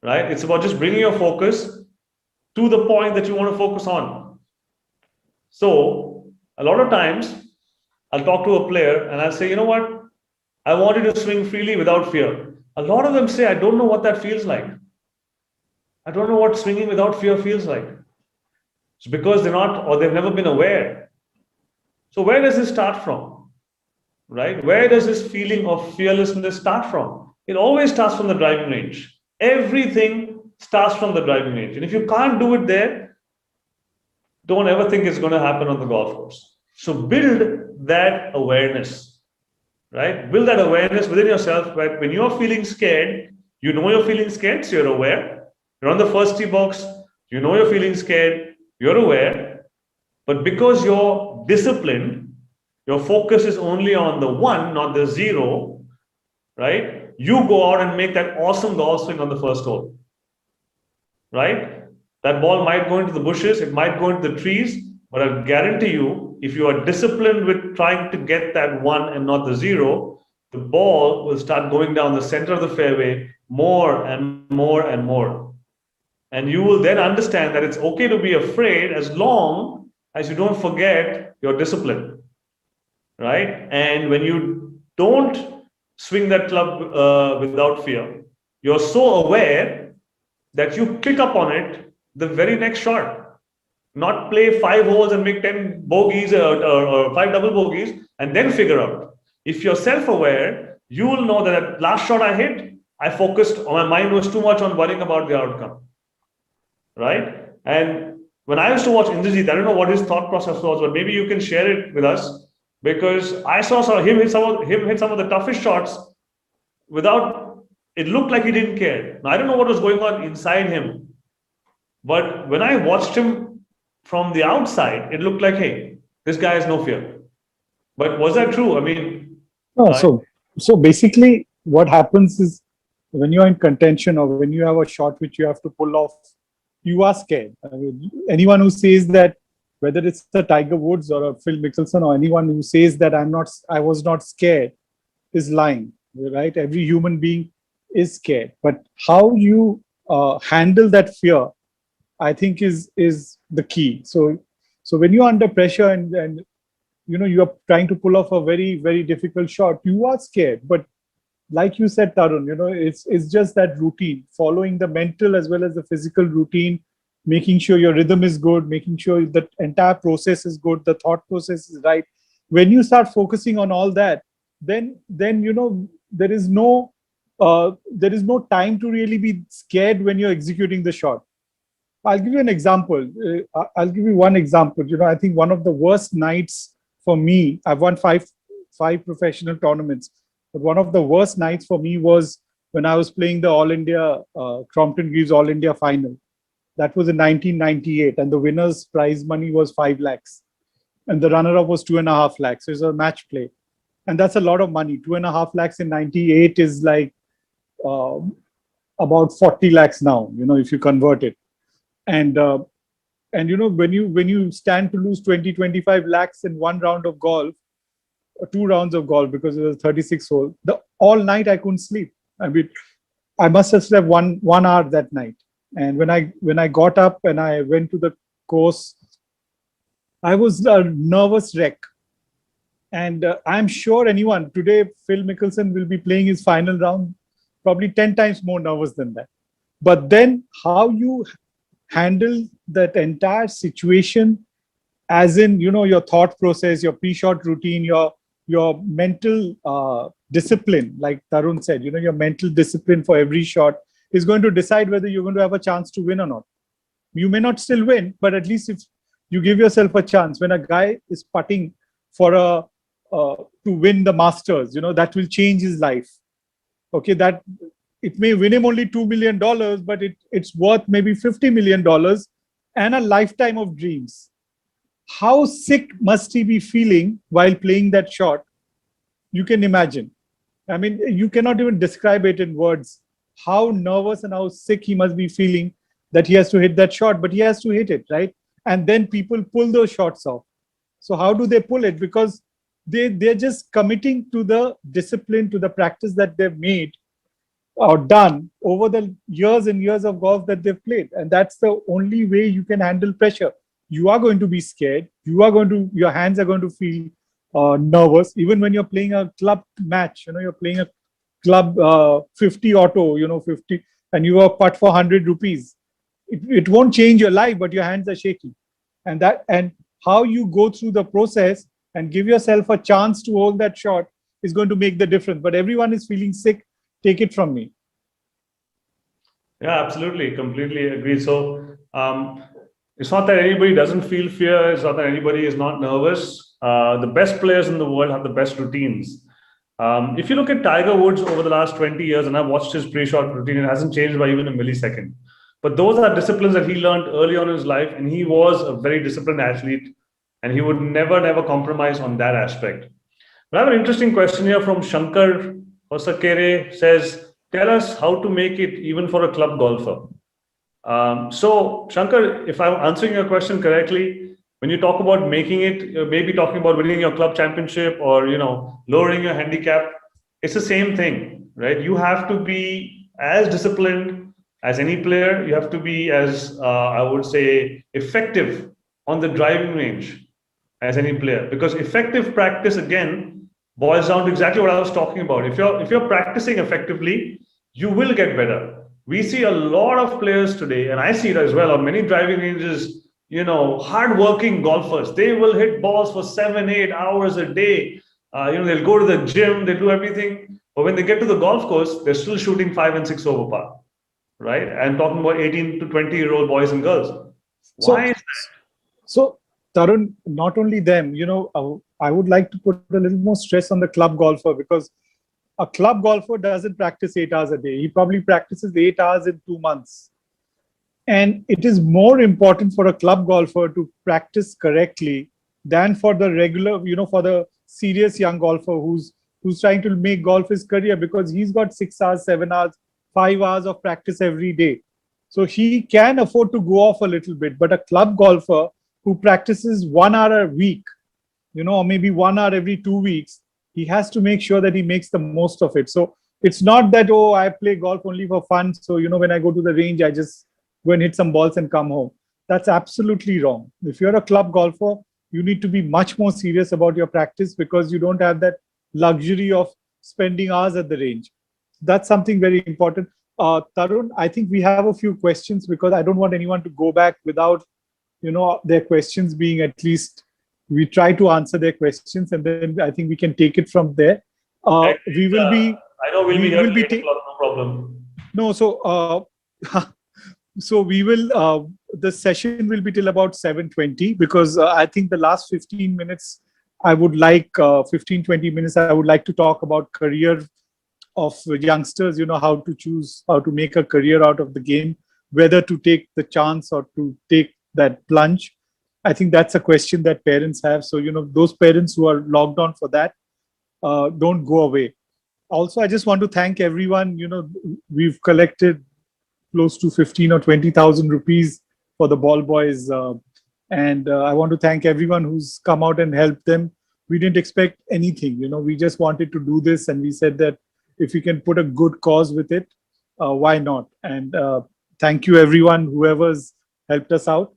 right? It's about just bringing your focus to the point that you want to focus on. So, a lot of times, I'll talk to a player and I'll say, you know what? I want you to swing freely without fear. A lot of them say, I don't know what that feels like. I don't know what swinging without fear feels like. It's because they're not, or they've never been aware. So where does this start from? Right? Where does this feeling of fearlessness start from? It always starts from the driving range. Everything starts from the driving range. And if you can't do it there, don't ever think it's going to happen on the golf course. So build that awareness, right? Build that awareness within yourself, where when you're feeling scared, you know you're feeling scared, so you're aware. You're on the first tee box, you know you're feeling scared, you're aware. But because you're disciplined, your focus is only on the 1, not the 0, right? You go out and make that awesome golf swing on the first hole, right? That ball might go into the bushes, it might go into the trees, but I guarantee you, if you are disciplined with trying to get that 1 and not the 0, the ball will start going down the center of the fairway more and more and more. And you will then understand that it's okay to be afraid as long as you don't forget your discipline, right? And when you don't swing that club without fear, you're so aware that you pick up on it the very next shot. Not play 5 holes and make 10 bogeys or 5 double bogeys and then figure out. If you're self-aware, you will know that last shot I hit, I focused, or my mind was too much on worrying about the outcome, right? And when I used to watch Indrajit, I don't know what his thought process was, but maybe you can share it with us, because I saw him hit some of the toughest shots without, it looked like he didn't care. Now, I don't know what was going on inside him, but when I watched him from the outside, it looked like, hey, this guy has no fear. But was that true? I mean, No, so basically what happens is when you're in contention or when you have a shot which you have to pull off, you are scared. I mean, anyone who says that, whether it's the Tiger Woods or a Phil Mickelson or anyone who says that I was not scared, is lying, right? Every human being is scared, but how you handle that fear, I think is the key. So when you're under pressure and you are trying to pull off a very, very difficult shot, you are scared. But like you said, Tarun, it's just that routine, following the mental as well as the physical routine, making sure your rhythm is good, making sure the entire process is good, the thought process is right. When you start focusing on all that, then there is no time to really be scared when you're executing the shot. I'll give you an example. I'll give you one example. I think one of the worst nights for me, I've won five professional tournaments, but one of the worst nights for me was when I was playing the All India, Crompton Greaves All India final. That was in 1998, and the winner's prize money was 5 lakhs, and the runner-up was 2.5 lakhs. So it was a match play, and that's a lot of money. 2.5 lakhs in 98 is like about 40 lakhs now. If you convert it, and when you stand to lose 20-25 lakhs in one round of golf, or 2 rounds of golf, because it was 36 hole, all night I couldn't sleep. I mean, I must have slept one hour that night. And when I got up and I went to the course, I was a nervous wreck. And I'm sure anyone today, Phil Mickelson will be playing his final round, probably 10 times more nervous than that. But then how you handle that entire situation, as in, your thought process, your pre-shot routine, your mental discipline, like Tarun said, your mental discipline for every shot is going to decide whether you're going to have a chance to win or not. You may not still win, but at least if you give yourself a chance. When a guy is putting for to win the Masters, that will change his life. Okay, that it may win him only $2 million, but it's worth maybe $50 million and a lifetime of dreams. how sick must he be feeling while playing that shot? You can imagine. I mean, you cannot even describe it in words. How nervous and how sick he must be feeling that he has to hit that shot, but he has to hit it, right? And then people pull those shots off. So how do they pull it? Because they're just committing to the discipline, to the practice that they've made or done over the years and years of golf that they've played. And that's the only way you can handle pressure. You are going to be scared. Your hands are going to feel nervous. Even when you're playing a club match, you're playing a club 50 auto, 50, and you are putt for 100 rupees. It won't change your life, but your hands are shaky. And how you go through the process and give yourself a chance to hold that shot is going to make the difference. But everyone is feeling sick. Take it from me. Yeah, absolutely. Completely agree. So it's not that anybody doesn't feel fear. It's not that anybody is not nervous. The best players in the world have the best routines. If you look at Tiger Woods over the last 20 years, and I've watched his pre-shot routine, it hasn't changed by even a millisecond. But those are disciplines that he learned early on in his life, and he was a very disciplined athlete, and he would never compromise on that aspect. But I have an interesting question here from Shankar Hosakere. Says, tell us how to make it even for a club golfer. So Shankar, if I'm answering your question correctly, when you talk about making it, you're maybe talking about winning your club championship or lowering your handicap. It's the same thing, right? You have to be as disciplined as any player. You have to be as I would say effective on the driving range as any player, because effective practice again boils down to exactly what I was talking about. If you're practicing effectively, you will get better. We see a lot of players today, and I see it as well on many driving ranges, hard-working golfers. They will hit balls for 7-8 hours a day. They'll go to the gym, they do everything. But when they get to the golf course, they're still shooting 5 and 6 over par, right? And talking about 18 to 20-year-old boys and girls. Why is that? So, Tarun, not only them, I would like to put a little more stress on the club golfer, because a club golfer doesn't practice 8 hours a day. He probably practices 8 hours in 2 months. And it is more important for a club golfer to practice correctly than for the regular, for the serious young golfer who's trying to make golf his career, because he's got 6 hours, 7 hours, 5 hours of practice every day. So he can afford to go off a little bit. But a club golfer who practices 1 hour a week, or maybe 1 hour every 2 weeks, he has to make sure that he makes the most of it. So it's not that, I play golf only for fun. So, when I go to the range, I just go and hit some balls and come home. That's absolutely wrong. If you're a club golfer, you need to be much more serious about your practice, because you don't have that luxury of spending hours at the range. That's something very important. Tarun, I think we have a few questions, because I don't want anyone to go back without, their questions being at least, we try to answer their questions, and then I think we can take it from there. We will be. I know we'll be here till 8 o'clock, no problem. No, so we will. The session will be till about 7:20, because I think the last 15 minutes, I would like 15-20 minutes. I would like to talk about career of youngsters. How to choose, how to make a career out of the game, whether to take the chance or to take that plunge. I think that's a question that parents have. So, those parents who are logged on for that, don't go away. Also, I just want to thank everyone. We've collected close to 15 or 20,000 rupees for the ball boys. And I want to thank everyone who's come out and helped them. We didn't expect anything, we just wanted to do this. And we said that if we can put a good cause with it, why not? And thank you, everyone, whoever's helped us out.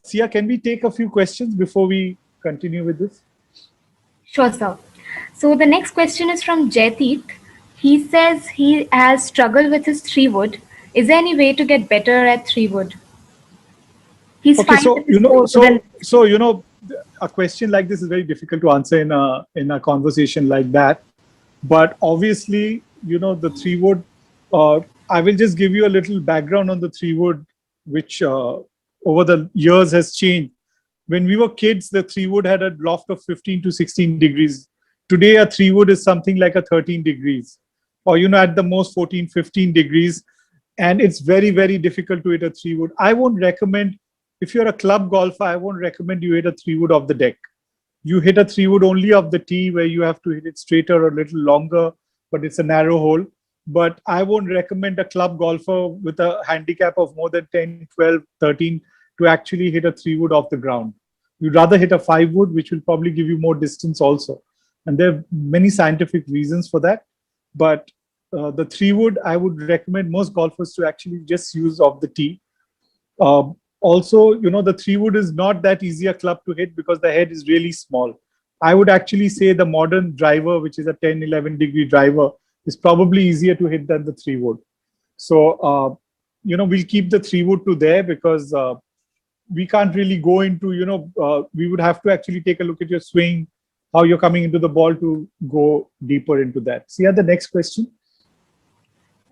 Sia, can we take a few questions before we continue with this? Sure, sir. So the next question is from Jaitit. He says he has struggled with his 3-wood. Is there any way to get better at 3-wood? He's Okay, fine so with his a question like this is very difficult to answer in a conversation like that. But obviously, the 3-wood. I will just give you a little background on the 3-wood, which over the years has changed. When we were kids, the 3-wood had a loft of 15 to 16 degrees. Today, a 3-wood is something like a 13 degrees, or at the most 14, 15 degrees. And it's very, very difficult to hit a 3-wood. I won't recommend if you're a club golfer, I won't recommend you hit a 3-wood off the deck. You hit a 3-wood only off the tee, where you have to hit it straighter or a little longer, but it's a narrow hole. But I won't recommend a club golfer with a handicap of more than 10, 12, 13 to actually hit a 3-wood off the ground. You'd rather hit a 5-wood, which will probably give you more distance also. And there are many scientific reasons for that. But the 3-wood, I would recommend most golfers to actually just use off the tee. Also, the 3-wood is not that easy a club to hit because the head is really small. I would actually say the modern driver, which is a 10, 11 degree driver, is probably easier to hit than the 3-wood. So, we'll keep the 3-wood to there because we can't really go into, we would have to actually take a look at your swing, how you're coming into the ball to go deeper into that. So, the next question.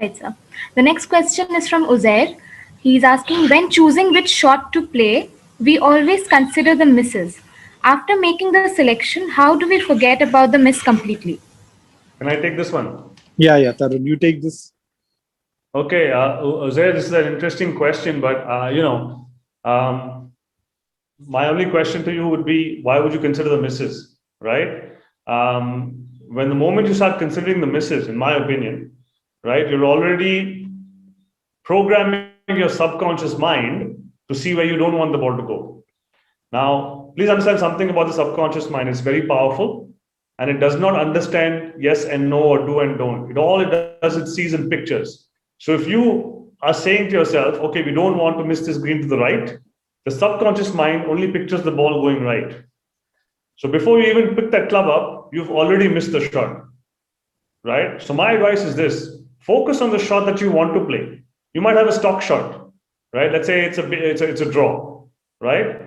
Right, sir. The next question is from Uzair. He's asking, when choosing which shot to play, we always consider the misses. After making the selection, how do we forget about the miss completely? Can I take this one? Yeah, Tarun, you take this. Okay, Uzair, this is an interesting question, but my only question to you would be, why would you consider the misses, right? When the moment you start considering the misses, in my opinion, right, you're already programming your subconscious mind to see where you don't want the ball to go. Now, please understand something about the subconscious mind. It's very powerful, and it does not understand yes and no or do and don't. All it does, it sees in pictures. So if you are saying to yourself, okay, we don't want to miss this green to the right, the subconscious mind only pictures the ball going right. So before you even pick that club up, you've already missed the shot, right? So my advice is this: focus on the shot that you want to play. You might have a stock shot, right? Let's say it's a draw, right?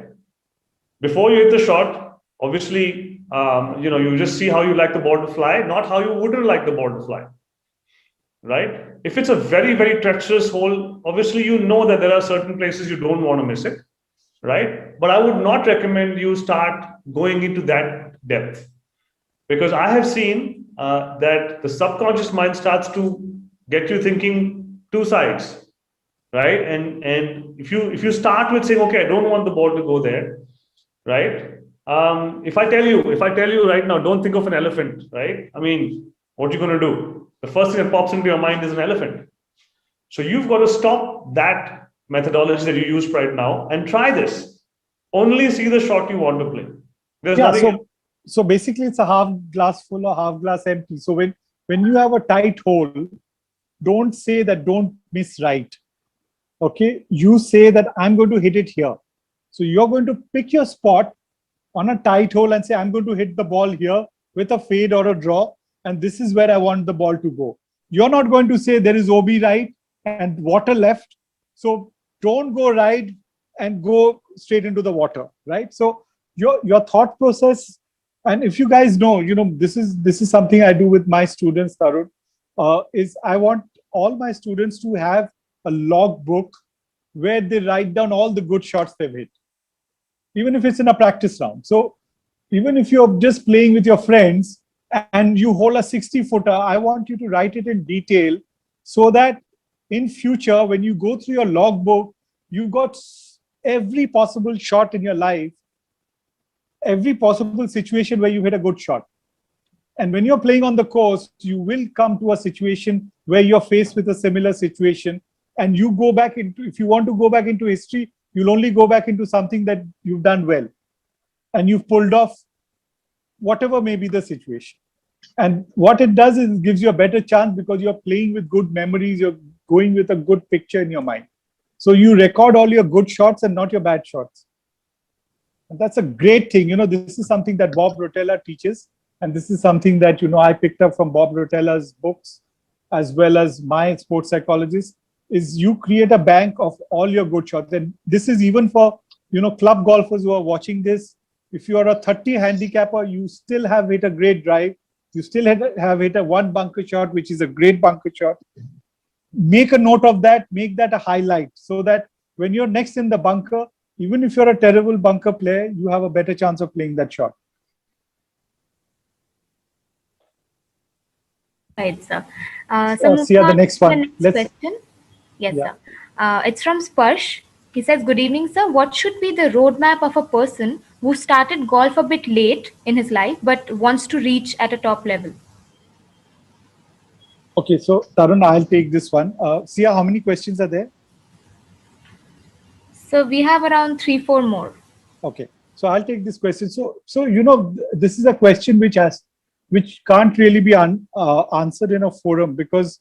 Before you hit the shot, obviously, you just see how you like the ball to fly, not how you wouldn't like the ball to fly, right? If it's a very, very treacherous hole, obviously you know that there are certain places you don't want to miss it, right? But I would not recommend you start going into that depth, because I have seen that the subconscious mind starts to get you thinking two sides, right? And if you start with saying, okay, I don't want the ball to go there, right? If I tell you right now, don't think of an elephant, right? I mean, what are you going to do? The first thing that pops into your mind is an elephant. So you've got to stop that methodology that you use right now and try this. Only see the shot you want to play. There's nothing. So basically, it's a half glass full or half glass empty. So when you have a tight hole, don't say that don't miss right. Okay, you say that I'm going to hit it here. So you're going to pick your spot on a tight hole and say, I'm going to hit the ball here with a fade or a draw, and this is where I want the ball to go. You're not going to say there is OB right and water left. So don't go right and go straight into the water, right? So your thought process, and if you guys know, this is something I do with my students, Tarun, is I want all my students to have a log book where they write down all the good shots they've hit, even if it's in a practice round. So even if you're just playing with your friends and you hold a 60-footer, I want you to write it in detail so that in future, when you go through your logbook, you've got every possible shot in your life, every possible situation where you hit a good shot. And when you're playing on the course, you will come to a situation where you're faced with a similar situation, and you go back into, if you want to go back into history, you'll only go back into something that you've done well and you've pulled off whatever may be the situation. And what it does is it gives you a better chance because you're playing with good memories, you're going with a good picture in your mind. So you record all your good shots and not your bad shots. And that's a great thing. This is something that Bob Rotella teaches. And this is something that, I picked up from Bob Rotella's books, as well as my sports psychologist, is you create a bank of all your good shots. And this is even for, club golfers who are watching this. If you are a 30 handicapper, you still have hit a great drive. You still have hit a one bunker shot, which is a great bunker shot. Make a note of that, make that a highlight so that when you're next in the bunker, even if you're a terrible bunker player, you have a better chance of playing that shot. Right, sir. See the next one. Question. Yes, sir. It's from Sparsh. He says, "Good evening, sir. What should be the roadmap of a person who started golf a bit late in his life but wants to reach at a top level?" Okay, so Tarun, I'll take this one. Sia, how many questions are there? So we have around 3-4 more. Okay, so I'll take this question. So this is a question which can't really be answered in a forum, because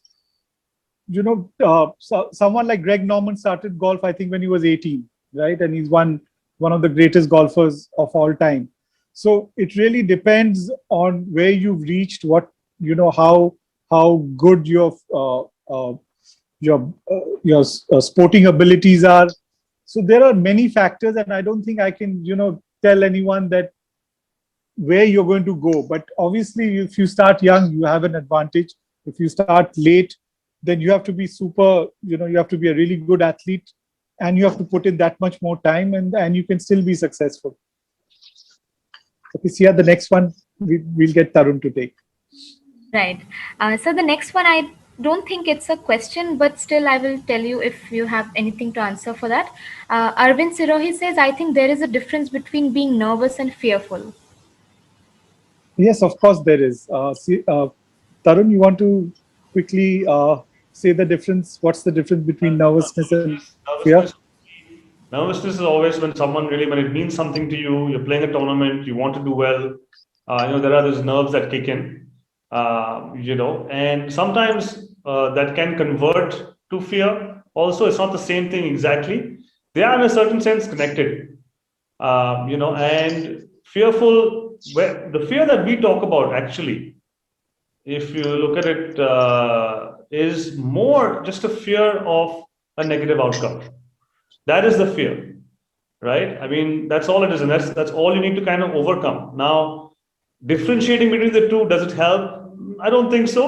someone like Greg Norman started golf, I think, when he was 18, right? And he's one of the greatest golfers of all time. So it really depends on where you've reached, what how good your sporting abilities are. So there are many factors, and I don't think I can tell anyone that where you're going to go. But obviously, if you start young, you have an advantage. If you start late, then you have to be you have to be a really good athlete, and you have to put in that much more time, and you can still be successful. Okay, Sia, the next one we'll get Tarun to take. Right. So the next one, I don't think it's a question, but still I will tell you if you have anything to answer for that. Arvind Sirohi says, "I think there is a difference between being nervous and fearful." Yes, of course there is. Tarun, you want to quickly say the difference? What's the difference between nervousness and fear? Nervousness is always when when it means something to you, you're playing a tournament, you want to do well. There are those nerves that kick in, and sometimes that can convert to fear. Also, it's not the same thing exactly. They are in a certain sense connected, and fearful, the fear that we talk about actually, if you look at it, is more just a fear of a negative outcome. That is the fear, right? I mean, that's all it is, and that's all you need to kind of overcome. Now, differentiating between the two, does it help? I don't think so.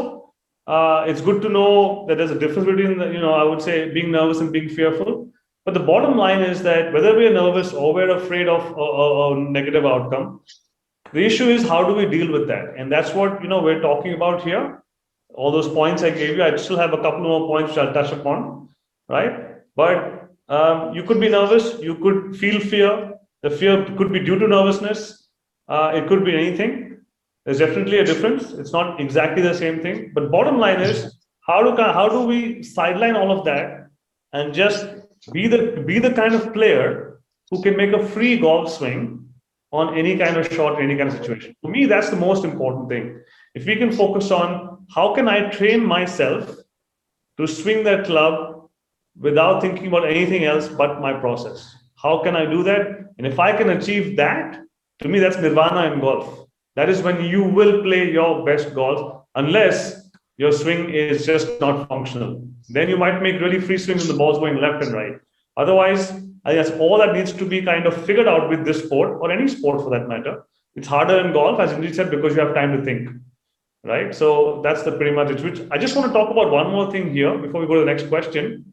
It's good to know that there's a difference between, I would say, being nervous and being fearful. But the bottom line is that whether we're nervous or we're afraid of a negative outcome, the issue is how do we deal with that? And that's what we're talking about here. All those points I gave you, I still have a couple more points which I'll touch upon, right? But you could be nervous, you could feel fear. The fear could be due to nervousness. It could be anything. There's definitely a difference. It's not exactly the same thing. But bottom line is, how do we sideline all of that and just be the kind of player who can make a free golf swing on any kind of shot, any kind of situation. For me, that's the most important thing. If we can focus on how can I train myself to swing that club without thinking about anything else but my process. How can I do that? And if I can achieve that, to me, that's nirvana in golf. That is when you will play your best golf, unless your swing is just not functional. Then you might make really free swings and the ball's going left and right. Otherwise, I guess all that needs to be kind of figured out with this sport, or any sport for that matter. It's harder in golf, as Indrajit said, because you have time to think, right? So that's the pretty much it. Which I just want to talk about one more thing here before we go to the next question.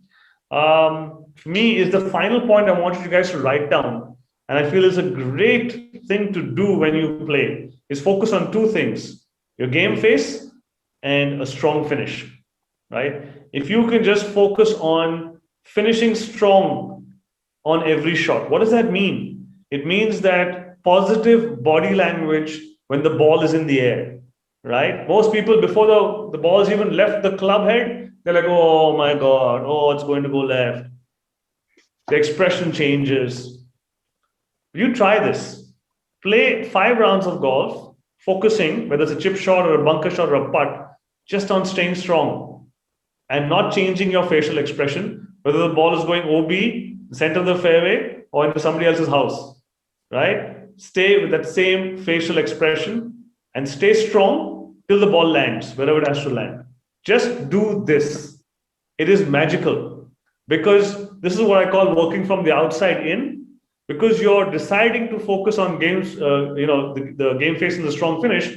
For me, is the final point I want you guys to write down, and I feel is a great thing to do when you play, is focus on two things: your game face and a strong finish, right? If you can just focus on finishing strong on every shot, what does that mean? It means that positive body language when the ball is in the air, right? Most people, before the ball's even left the club head, they're like, oh my God, oh, it's going to go left. The expression changes. You try this. Play 5 rounds of golf, focusing, whether it's a chip shot or a bunker shot or a putt, just on staying strong and not changing your facial expression, whether the ball is going OB, center of the fairway, or into somebody else's house, right? Stay with that same facial expression and stay strong till the ball lands, wherever it has to land. Just do this. It is magical, because this is what I call working from the outside in, because you're deciding to focus on games, the game face and the strong finish.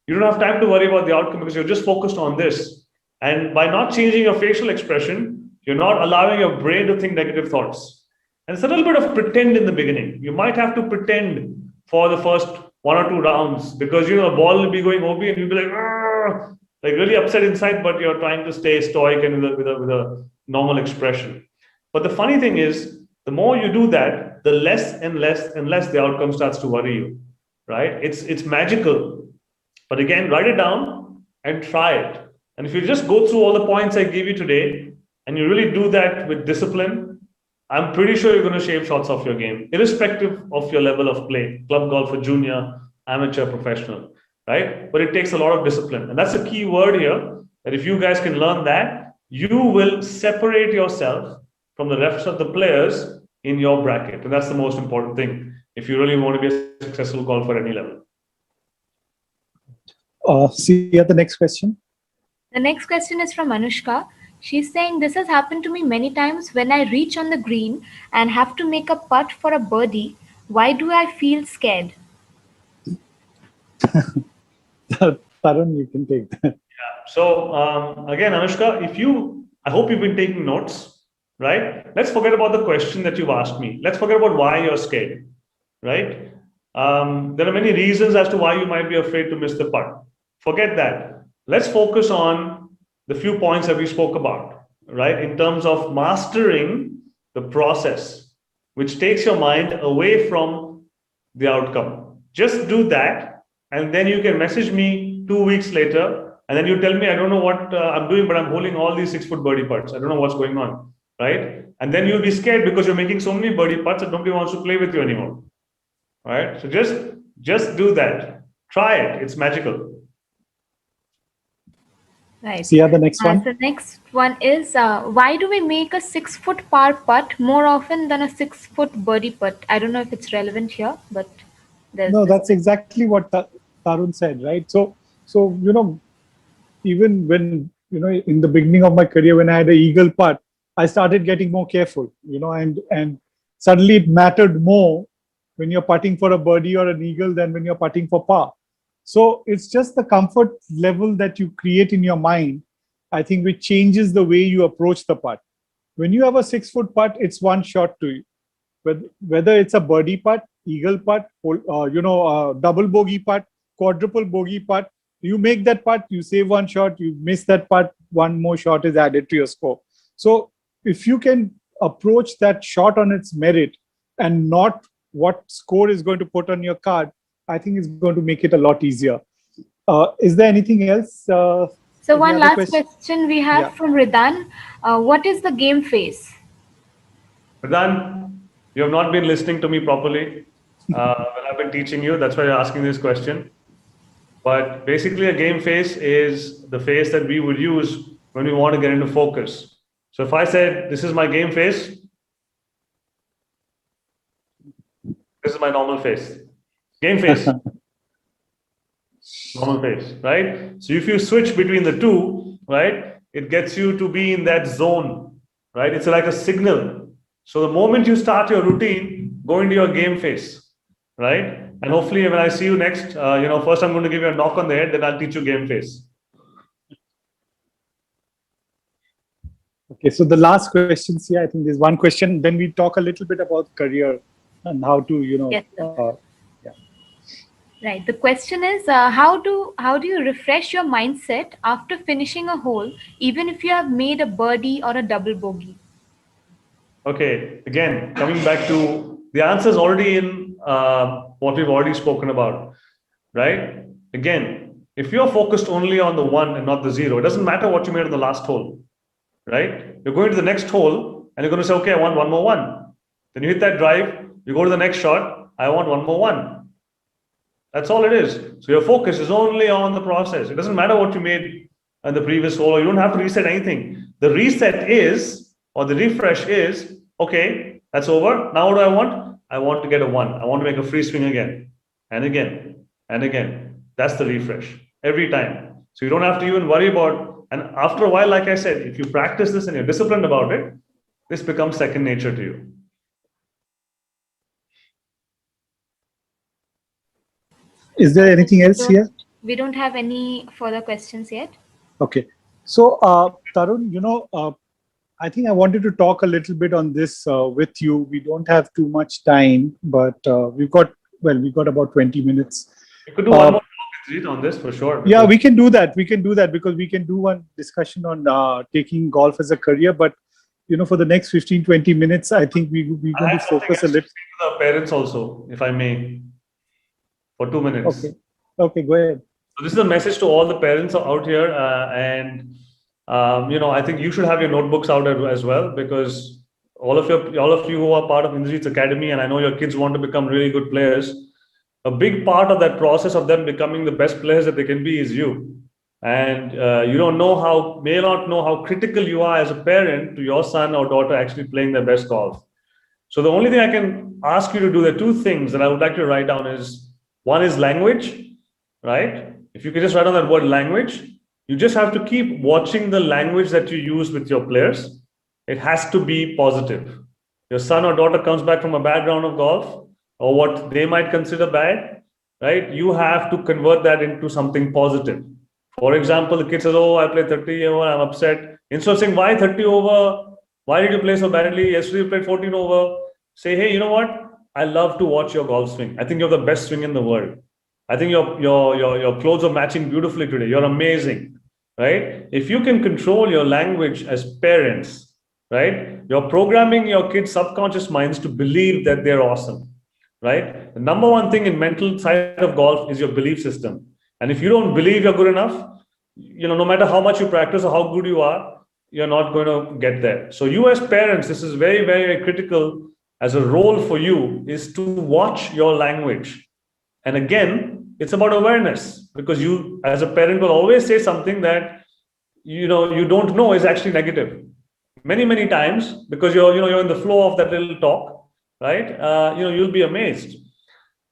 You don't have time to worry about the outcome because you're just focused on this. And by not changing your facial expression, you're not allowing your brain to think negative thoughts. And it's a little bit of pretend in the beginning. You might have to pretend for the first 1 or 2 rounds, because a ball will be going OB and you'll be like really upset inside, but you're trying to stay stoic and with a normal expression. But the funny thing is, The more you do that, the less and less and less the outcome starts to worry you, right? It's magical. But again, write it down and try it. And if you just go through all the points I gave you today, and you really do that with discipline, I'm pretty sure you're going to shave shots off your game, irrespective of your level of play, club golfer, junior, amateur, professional, right? But it takes a lot of discipline. And that's a key word here, that if you guys can learn that, you will separate yourself from the rest of the players in your bracket. And that's the most important thing if you really want to be a successful golfer at any level. See the next question. The next question is from Anushka. She's saying, this has happened to me many times when I reach on the green and have to make a putt for a birdie. Why do I feel scared? Tarun, you can take that. So again, Anushka, I hope you've been taking notes, right? Let's forget about the question that you've asked me. Let's forget about why you're scared, right? There are many reasons as to why you might be afraid to miss the putt. Forget that. Let's focus on the few points that we spoke about, right? In terms of mastering the process, which takes your mind away from the outcome. Just do that, and then you can message me 2 weeks later, and then you tell me, I don't know what I'm doing, but I'm holding all these 6-foot birdie putts. I don't know what's going on, right? And then you'll be scared because you're making so many birdie putts that nobody wants to play with you anymore, right? So just do that. Try it. It's magical. Right. See the next one. The next one is, why do we make a 6-foot par putt more often than a 6-foot birdie putt? I don't know if it's relevant here, but no, that's exactly what Tarun said, right? So even when in the beginning of my career, when I had an eagle putt, I started getting more careful, and suddenly it mattered more when you're putting for a birdie or an eagle than when you're putting for par. So it's just the comfort level that you create in your mind, I think, which changes the way you approach the putt. When you have a 6-foot putt, it's one shot to you. Whether it's a birdie putt, eagle putt, double bogey putt, quadruple bogey putt, you make that putt, you save one shot, you miss that putt, one more shot is added to your score. So if you can approach that shot on its merit and not what score is going to put on your card, I think it's going to make it a lot easier. Is there anything else? So one last question we have from Ridan. What is the game face? Ridan, you have not been listening to me properly when I've been teaching you. That's why you're asking this question. But basically, a game face is the face that we would use when we want to get into focus. So if I said, this is my game face, this is my normal face. Game face. Normal face, right? So if you switch between the two, right, it gets you to be in that zone, right? It's like a signal. So the moment you start your routine, go into your game face, right? And hopefully when I see you next, first I'm going to give you a knock on the head, then I'll teach you game face. Okay, so the last question, see, I think there's one question. Then we talk a little bit about career and how to, Yes, right. The question is, how do you refresh your mindset after finishing a hole, even if you have made a birdie or a double bogey? Okay, again, coming back to the answer is already in what we've already spoken about, right? Again, if you're focused only on the 1 and not the 0, it doesn't matter what you made on the last hole, right? You're going to the next hole and you're going to say, okay, I want one more 1. Then you hit that drive, you go to the next shot, I want one more 1. That's all it is. So your focus is only on the process. It doesn't matter what you made on the previous hole, or you don't have to reset anything. The reset is, or the refresh is, okay, that's over. Now what do I want? I want to get a 1. I want to make a free swing again and again and again. That's the refresh every time. So you don't have to even worry about, and after a while, like I said, if you practice this and you're disciplined about it, this becomes second nature to you. Is there anything else here? We don't have any further questions yet. Okay. So, Tarun, I think I wanted to talk a little bit on this with you. We don't have too much time, but we've got about 20 minutes. You could do one more talk on this for sure. Yeah, we can do that. We can do that because we can do one discussion on taking golf as a career. But for the next 15-20 minutes, I think we're I going to have something focus a else to little. say to the parents also, if I may, for 2 minutes. Okay, go ahead. So this is a message to all the parents out here, and I think you should have your notebooks out as well, because all of you who are part of Indrajit's Academy, and I know your kids want to become really good players. A big part of that process of them becoming the best players that they can be is you, and you may not know how critical you are as a parent to your son or daughter actually playing their best golf. So the only thing I can ask you to do, there are two things that I would like to write down is, one is language, right? If you could just write down that word language, you just have to keep watching the language that you use with your players. It has to be positive. Your son or daughter comes back from a bad round of golf, or what they might consider bad, right? You have to convert that into something positive. For example, the kid says, "Oh, I played 30 over, I'm upset." Instead of saying, "Why 30 over? Why did you play so badly? Yesterday you played 14 over." Say, "Hey, you know what? I love to watch your golf swing. I think you're the best swing in the world. I think your clothes are matching beautifully today. You're amazing." Right? If you can control your language as parents, right, you're programming your kids' subconscious minds to believe that they're awesome. Right? The number one thing in mental side of golf is your belief system. And if you don't believe you're good enough, no matter how much you practice or how good you are, you're not going to get there. So you as parents, this is very, very, very critical as a role for you, is to watch your language. And again, it's about awareness, because you as a parent will always say something that you don't know is actually negative many times, because you're in the flow of that little talk, right? You'll be amazed,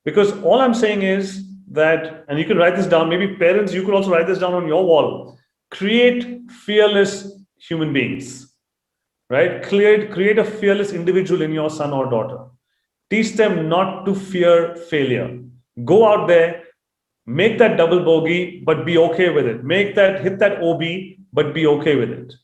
because all I'm saying is that, and you can write this down, maybe parents, you could also write this down on your wall: create fearless human beings, right? Create a fearless individual in your son or daughter. Teach them not to fear failure. Go out there, make that double bogey, but be okay with it. Hit that OB, but be okay with it,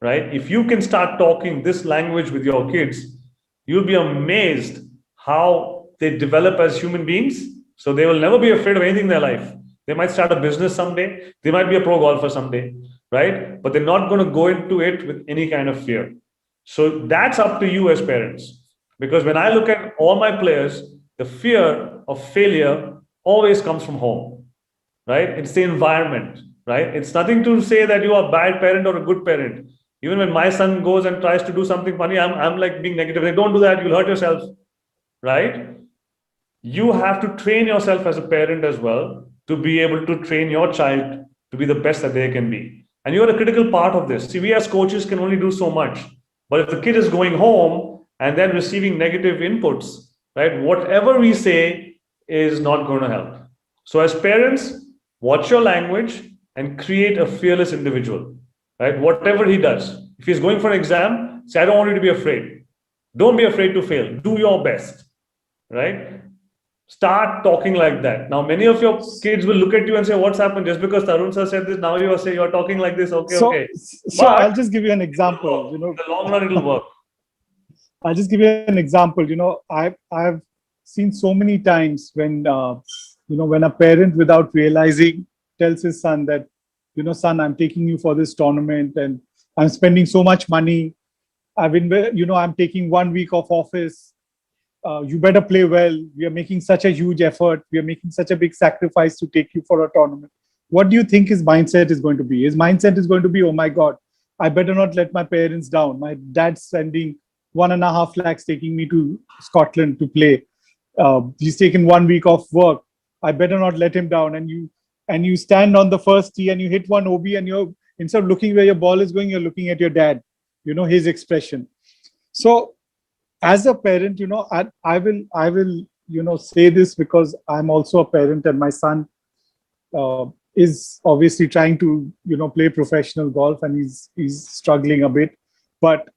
right? If you can start talking this language with your kids, you'll be amazed how they develop as human beings. So they will never be afraid of anything in their life. They might start a business someday. They might be a pro golfer someday, right? But they're not going to go into it with any kind of fear. So that's up to you as parents. Because when I look at all my players, the fear of failure always comes from home, right? It's the environment, right? It's nothing to say that you are a bad parent or a good parent. Even when my son goes and tries to do something funny, I'm like being negative. Like, don't do that, you'll hurt yourself, right? You have to train yourself as a parent as well to be able to train your child to be the best that they can be. And you're a critical part of this. See, we as coaches can only do so much. But if the kid is going home and then receiving negative inputs, right, whatever we say is not going to help. So as parents, watch your language and create a fearless individual, right? Whatever he does. If he's going for an exam, say, "I don't want you to be afraid. Don't be afraid to fail. Do your best," right? Start talking like that. Now, many of your kids will look at you and say, "What's happened? Just because Tarun sir said this, now you are saying you're talking like this." Okay, So, okay. so But I'll just give you an example. in the long run, it'll work. I'll just give you an example. I've seen so many times when when a parent, without realizing, tells his son that, "Son, I'm taking you for this tournament, and I'm spending so much money. I'm taking 1 week of office. You better play well. We are making such a huge effort. We are making such a big sacrifice to take you for a tournament." What do you think his mindset is going to be? His mindset is going to be, "Oh my God, I better not let my parents down. My dad's spending 1.5 lakhs taking me to Scotland to play. He's taken 1 week off work. I better not let him down." And you stand on the first tee and you hit one OB, and you're, instead of looking where your ball is going, you're looking at your dad, his expression. So as a parent, I will say this because I'm also a parent, and my son is obviously trying to play professional golf, and he's struggling a bit. But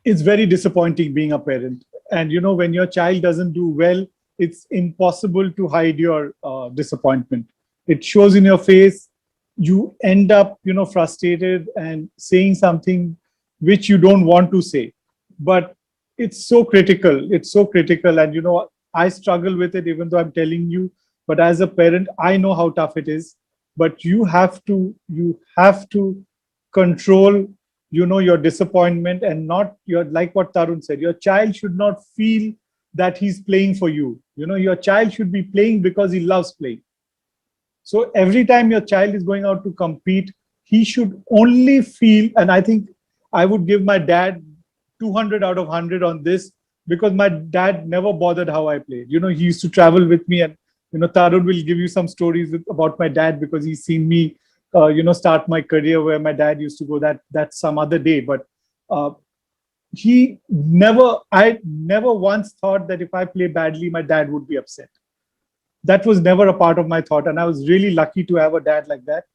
it's very disappointing being a parent. And when your child doesn't do well, it's impossible to hide your disappointment. It shows in your face. You end up frustrated and saying something which you don't want to say. But it's so critical. And I struggle with it, even though I'm telling you. But as a parent, I know how tough it is. But you have to control your disappointment, and not your, like what Tarun said, your child should not feel that he's playing for you. Your child should be playing because he loves playing. So every time your child is going out to compete, he should only feel, and I think I would give my dad 200 out of 100 on this, because my dad never bothered how I played. He used to travel with me, and Tarun will give you some stories about my dad, because he's seen me, start my career where my dad used to go. That's some other day. But uh, I never once thought that if I play badly, my dad would be upset. That was never a part of my thought, and I was really lucky to have a dad like that.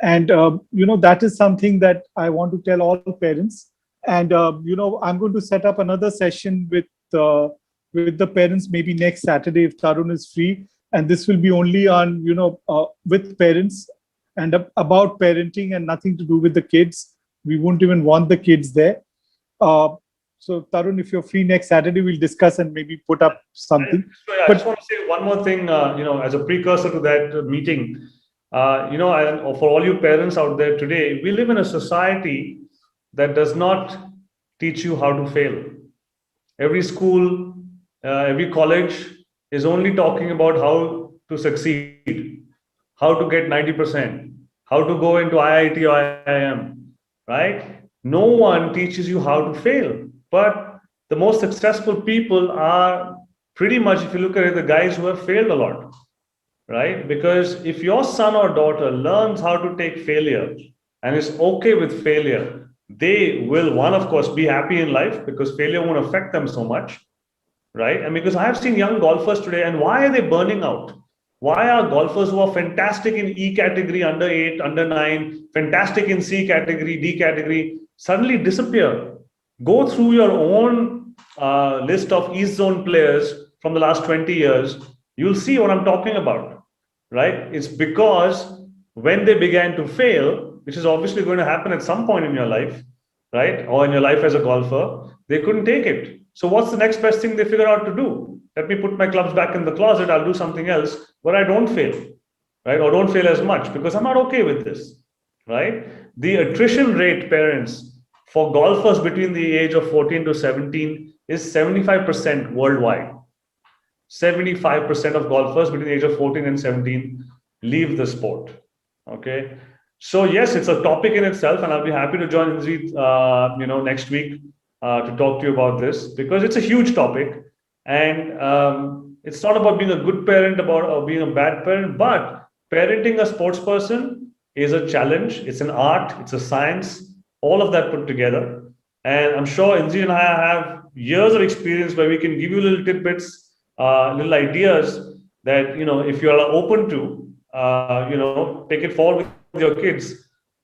And that is something that I want to tell all parents. And I'm going to set up another session with the parents maybe next Saturday, if Tarun is free, and this will be only on with parents, and about parenting, and nothing to do with the kids. We won't even want the kids there. So Tarun, if you're free next Saturday, we'll discuss and maybe put up something. I just want to say one more thing, as a precursor to that meeting. For all you parents out there today, we live in a society that does not teach you how to fail. Every school, every college is only talking about how to succeed, how to get 90%, how to go into IIT or IIM, right? No one teaches you how to fail. But the most successful people are pretty much, if you look at it, the guys who have failed a lot, right? Because if your son or daughter learns how to take failure and is okay with failure, they will, one, of course, be happy in life, because failure won't affect them so much, right? And because I have seen young golfers today, and why are they burning out? Why are golfers who are fantastic in E category, under 8, under 9, fantastic in C category, D category, suddenly disappear? Go through your own list of East Zone players from the last 20 years. You'll see what I'm talking about, right? It's because when they began to fail, which is obviously going to happen at some point in your life, right? Or in your life as a golfer, they couldn't take it. So what's the next best thing they figure out to do? Let me put my clubs back in the closet. I'll do something else where I don't fail, right? Or don't fail as much, because I'm not okay with this, right? The attrition rate, parents, for golfers between the age of 14 to 17 is 75% worldwide. 75% of golfers between the age of 14 and 17 leave the sport. Okay. So yes, it's a topic in itself, and I'll be happy to join Indrajit, next week to talk to you about this, because it's a huge topic, and it's not about being a good parent or being a bad parent, but parenting a sports person is a challenge. It's an art. It's a science. All of that put together. And I'm sure Indrajit and I have years of experience where we can give you little tidbits, little ideas that, if you are open to, take it forward with your kids,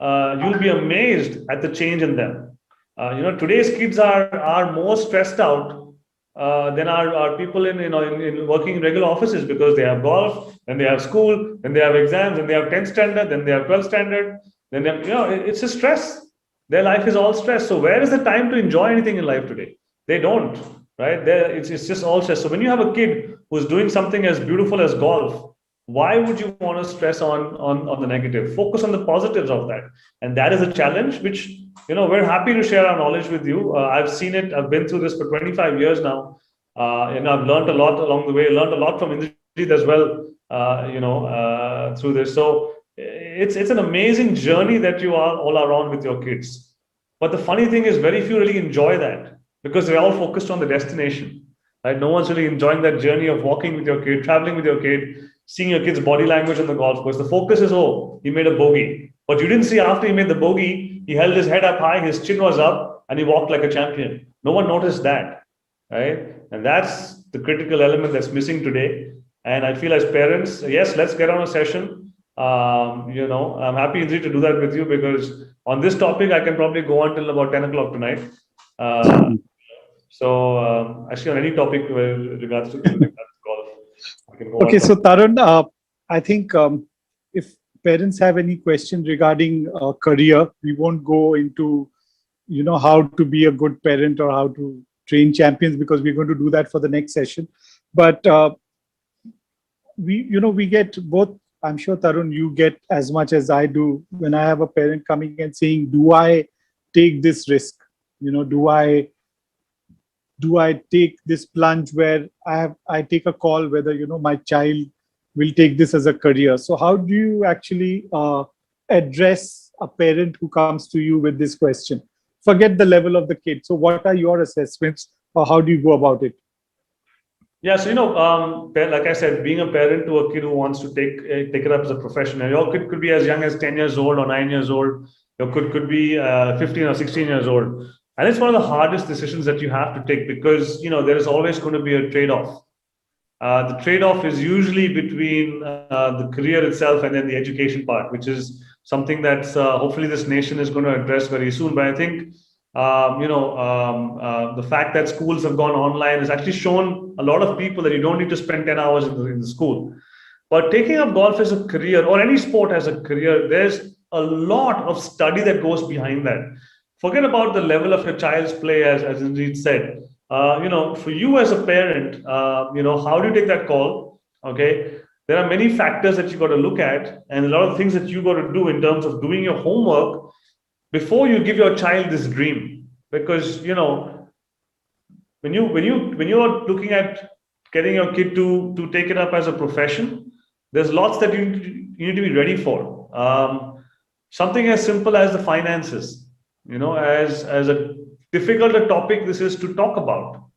you'll be amazed at the change in them. Today's kids are more stressed out than our people in working in regular offices, because they have golf, then they have school, then they have exams, then they have 10th standard, then they have 12th standard, then they have, it's a stress. Their life is all stress. So where is the time to enjoy anything in life today? They don't, right? It's just all stress. So when you have a kid who's doing something as beautiful as golf, why would you want to stress on the negative? Focus on the positives of that. And that is a challenge which, we're happy to share our knowledge with you. I've seen it. I've been through this for 25 years now. And I've learned a lot along the way, learned a lot from Indrajit as well, through this. So it's an amazing journey that you are all around with your kids. But the funny thing is, very few really enjoy that, because they're all focused on the destination, right? No one's really enjoying that journey of walking with your kid, traveling with your kid, seeing your kid's body language on the golf course. The focus is, oh, he made a bogey. But you didn't see after he made the bogey, he held his head up high, his chin was up, and he walked like a champion. No one noticed that, right? And that's the critical element that's missing today. And I feel as parents, yes, let's get on a session. I'm happy, Indrajit, to do that with you, because on this topic, I can probably go on till about 10 o'clock tonight. Actually, on any topic with regards to golf, I can go on. Okay, so Tarun, I think if parents have any questions regarding career, we won't go into, how to be a good parent or how to train champions, because we're going to do that for the next session. But we get both. I'm sure, Tarun, you get as much as I do when I have a parent coming and saying, do I take this risk? Do I take this plunge where I take a call whether my child will take this as a career? So how do you actually address a parent who comes to you with this question? Forget the level of the kid. So what are your assessments, or how do you go about it? Yeah, so like I said, being a parent to a kid who wants to take it up as a profession, and your kid could be as young as 10 years old or 9 years old. Your kid could be 15 or 16 years old, and it's one of the hardest decisions that you have to take, because there is always going to be a trade-off. The trade-off is usually between the career itself and then the education part, which is something that's hopefully this nation is going to address very soon. But I think the fact that schools have gone online has actually shown a lot of people that you don't need to spend 10 hours in the school. But taking up golf as a career, or any sport as a career, there's a lot of study that goes behind that. Forget about the level of your child's play, as Indrajit said. For you as a parent, how do you take that call? Okay, there are many factors that you got to look at, and a lot of things that you got to do in terms of doing your homework before you give your child this dream. Because when you're looking at getting your kid to take it up as a profession, there's lots that you need to be ready for. Something as simple as the finances. As a difficult a topic this is to talk about,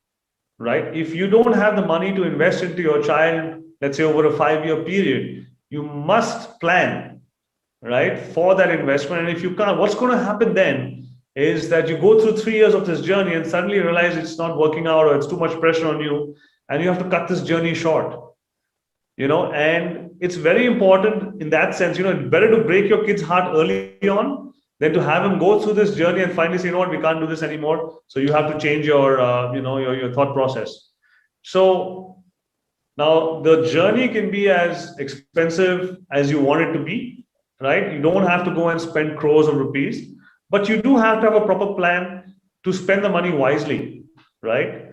right? If you don't have the money to invest into your child, let's say over a 5-year period, you must plan, right, for that investment. And if you can't, what's going to happen then is that you go through 3 years of this journey and suddenly realize it's not working out, or it's too much pressure on you, and you have to cut this journey short. And it's very important in that sense. It's better to break your kid's heart early on than to have him go through this journey and finally say, what, we can't do this anymore. So you have to change your thought process. So now the journey can be as expensive as you want it to be, right? You don't have to go and spend crores of rupees, but you do have to have a proper plan to spend the money wisely, right?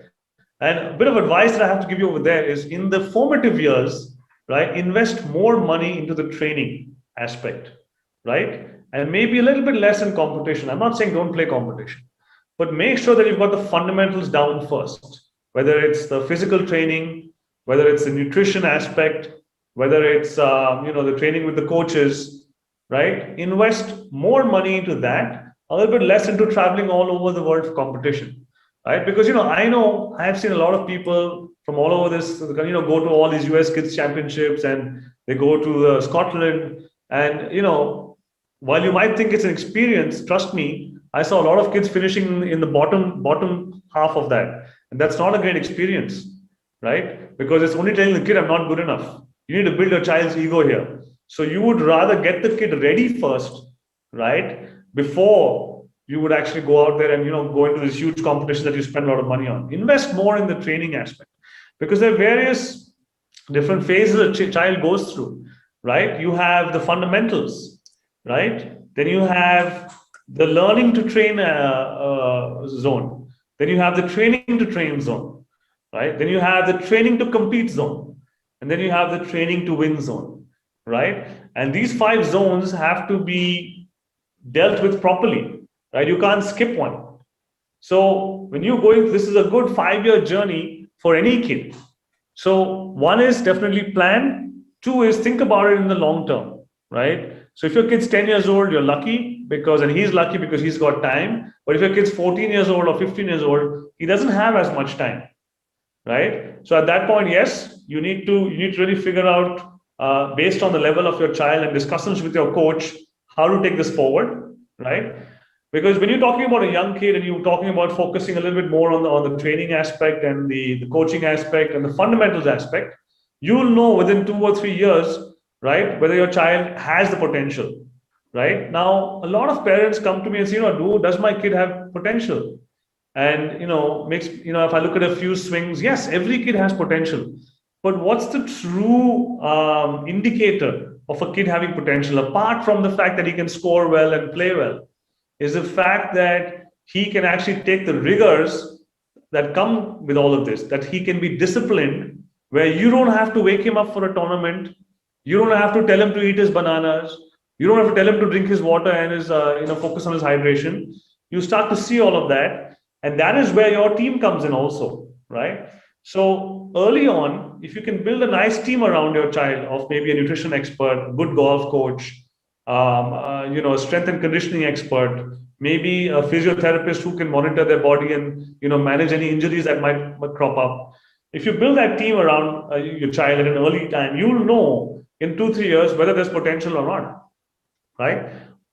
And a bit of advice that I have to give you over there is, in the formative years, right, invest more money into the training aspect, right? And maybe a little bit less in competition. I'm not saying don't play competition, but make sure that you've got the fundamentals down first, whether it's the physical training, whether it's the nutrition aspect, whether it's the training with the coaches, right? Invest more money into that, a little bit less into traveling all over the world for competition, right? Because I have seen a lot of people from all over this, go to all these US Kids Championships, and they go to Scotland, and while you might think it's an experience, trust me, I saw a lot of kids finishing in the bottom half of that, and that's not a great experience, right? Because it's only telling the kid, I'm not good enough. You need to build your child's ego here. So you would rather get the kid ready first, right, before you would actually go out there and go into this huge competition that you spend a lot of money on. Invest more in the training aspect, because there are various different phases a child goes through, right? You have the fundamentals, right? Then you have the learning to train zone. Then you have the training to train zone, right? Then you have the training to compete zone, and then you have the training to win zone, right? And these 5 zones have to be dealt with properly, right? You can't skip one. So when you're going, this is a good 5-year journey for any kid. So 1 is definitely plan. 2 is think about it in the long term, right? So if your kid's 10 years old, you're lucky and he's lucky because he's got time. But if your kid's 14 years old or 15 years old, he doesn't have as much time, right? So at that point, yes, you need to really figure out based on the level of your child and discussions with your coach, how to take this forward, right? Because when you're talking about a young kid and you're talking about focusing a little bit more on the training aspect and the coaching aspect and the fundamentals aspect, you'll know within 2 or 3 years, right, whether your child has the potential, right? Now, a lot of parents come to me and say, does my kid have potential? And, if I look at a few swings, yes, every kid has potential. But what's the true indicator of a kid having potential, apart from the fact that he can score well and play well, is the fact that he can actually take the rigors that come with all of this, that he can be disciplined, where you don't have to wake him up for a tournament. You don't have to tell him to eat his bananas. You don't have to tell him to drink his water and his, focus on his hydration. you start to see all of that. And that is where your team comes in also, right? So early on, if you can build a nice team around your child of maybe a nutrition expert, good golf coach, strength and conditioning expert, maybe a physiotherapist who can monitor their body and manage any injuries that might crop up. If you build that team around your child at an early time, you'll know in 2-3 years whether there's potential or not, right?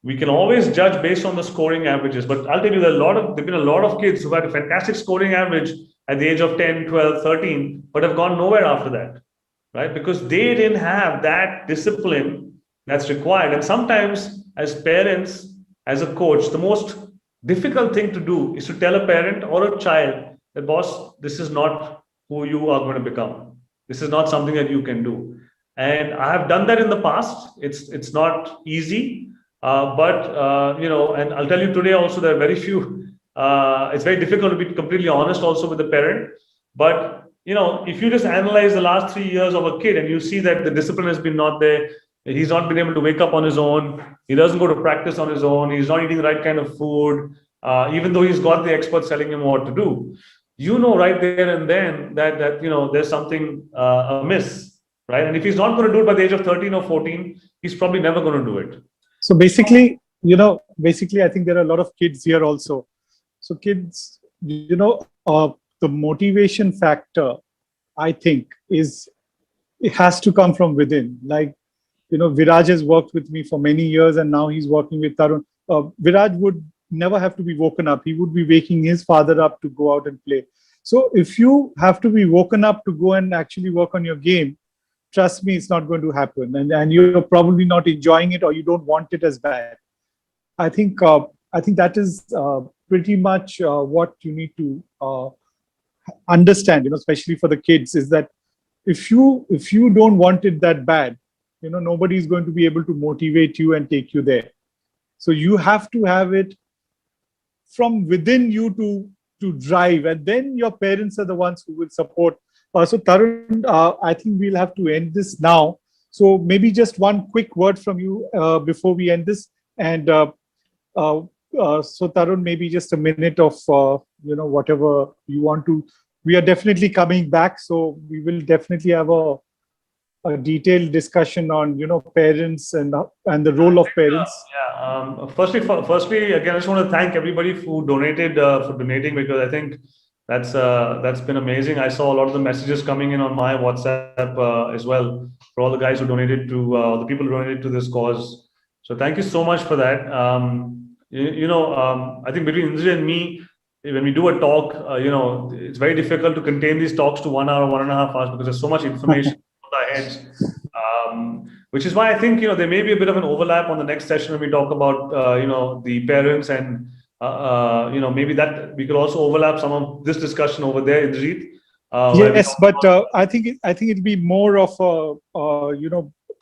We can always judge based on the scoring averages, but I'll tell you that there've been a lot of kids who had a fantastic scoring average at the age of 10, 12, 13, but have gone nowhere after that, right? Because they didn't have that discipline that's required. And sometimes, as parents, as a coach, the most difficult thing to do is to tell a parent or a child that, boss, this is not who you are going to become. This is not something that you can do. And I have done that in the past. It's not easy, and I'll tell you today also there are very few. It's very difficult to be completely honest also with the parent. But if you just analyze the last 3 years of a kid and you see that the discipline has been not there, he's not been able to wake up on his own, he doesn't go to practice on his own, he's not eating the right kind of food, even though he's got the experts telling him what to do. Right there and then that there's something amiss, right? And if he's not going to do it by the age of 13 or 14, he's probably never going to do it. So basically, I think there are a lot of kids here also. So kids, the motivation factor, I think, it has to come from within. Like, Viraj has worked with me for many years and now he's working with Tarun. Viraj would never have to be woken up. He would be waking his father up to go out and play. So if you have to be woken up to go and actually work on your game, trust me, it's not going to happen. And you're probably not enjoying it or you don't want it as bad. I think that is pretty much what you need to understand, especially for the kids, is that if you don't want it that bad, nobody is going to be able to motivate you and take you there. So you have to have it from within you to drive, and then your parents are the ones who will support. So Tarun, I think we'll have to end this now. So maybe just one quick word from you before we end this. And so Tarun, maybe just a minute of whatever you want to. We are definitely coming back, so we will definitely have a detailed discussion on parents and the role of parents. Firstly, again, I just want to thank everybody who donated for donating, because I think that's been amazing. I saw a lot of the messages coming in on my WhatsApp as well for all the guys who donated to the people who donated to this cause. So thank you so much for that. I think between Indrajit and me, when we do a talk, it's very difficult to contain these talks to 1 hour, 1.5 hours, because there's so much information on our heads. Which is why I think there may be a bit of an overlap on the next session when we talk about the parents, and maybe that we could also overlap some of this discussion over there, Indrajit. Yes, but I think it'd be more of a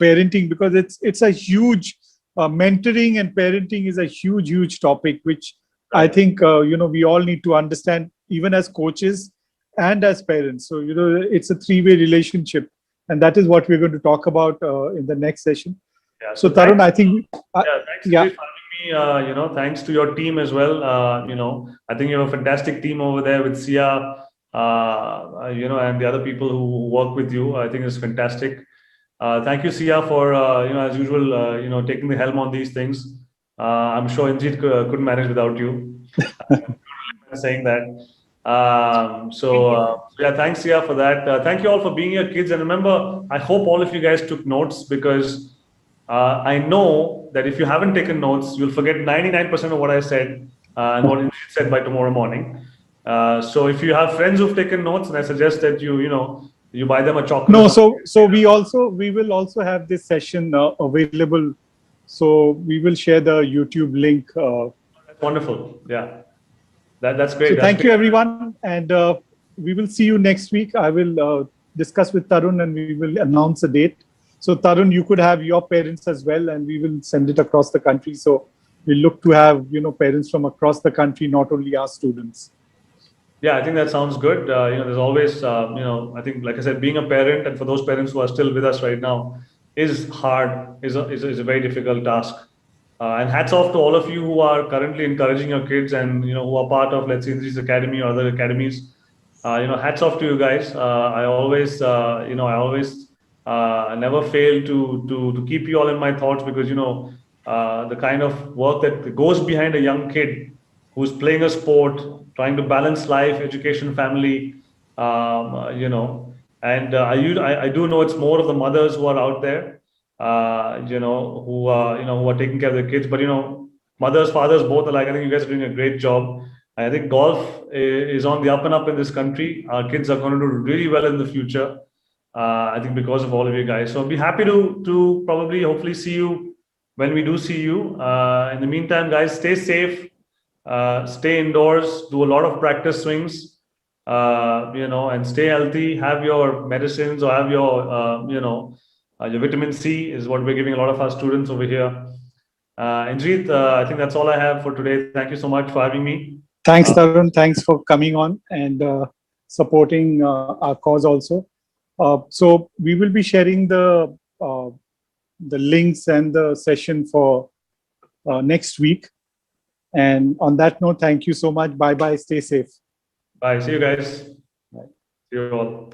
parenting, because it's a huge mentoring, and parenting is a huge topic, which I think we all need to understand, even as coaches and as parents. So it's a three-way relationship. And that is what we're going to talk about in the next session. Yeah, so Tarun, I think... thanks for having me. Thanks to your team as well. I think you have a fantastic team over there with Sia, and the other people who work with you. I think it's fantastic. Thank you, Sia, for, as usual, taking the helm on these things. I'm sure Indrajit couldn't manage without you. Saying that. Thanks, Sia, for that. Thank you all for being here, kids. And remember, I hope all of you guys took notes, because I know that if you haven't taken notes, you'll forget 99% of what I said and what Indrajit said by tomorrow morning. So if you have friends who've taken notes, and I suggest that you buy them a chocolate. No, so we will also have this session available. So we will share the YouTube link. That's wonderful. Yeah. That's great. So thank you, everyone. And we will see you next week. I will discuss with Tarun and we will announce a date. So Tarun, you could have your parents as well, and we will send it across the country. So we look to have, parents from across the country, not only our students. Yeah, I think that sounds good. There's always, I think, like I said, being a parent, and for those parents who are still with us right now, is hard, is a very difficult task. And hats off to all of you who are currently encouraging your kids and who are part of, let's say, this academy or other academies. Hats off to you guys. I always never fail to keep you all in my thoughts, because the kind of work that goes behind a young kid who's playing a sport, trying to balance life, education, family. And I do know it's more of the mothers who are out there, who are taking care of their kids. But mothers, fathers, both alike. I think you guys are doing a great job. I think golf is on the up and up in this country. Our kids are going to do really well in the future. I think because of all of you guys. So I'll be happy to probably, hopefully, see you when we do see you. In the meantime, guys, stay safe, stay indoors, do a lot of practice swings, and stay healthy. Have your medicines, or have your vitamin C is what we're giving a lot of our students over here. Indrajit, I think that's all I have for today. Thank you so much for having me. Thanks, Tarun. Thanks for coming on and supporting our cause also. So we will be sharing the links and the session for next week. And on that note, thank you so much. Bye bye. Stay safe. Bye. See you guys. Bye. See you all.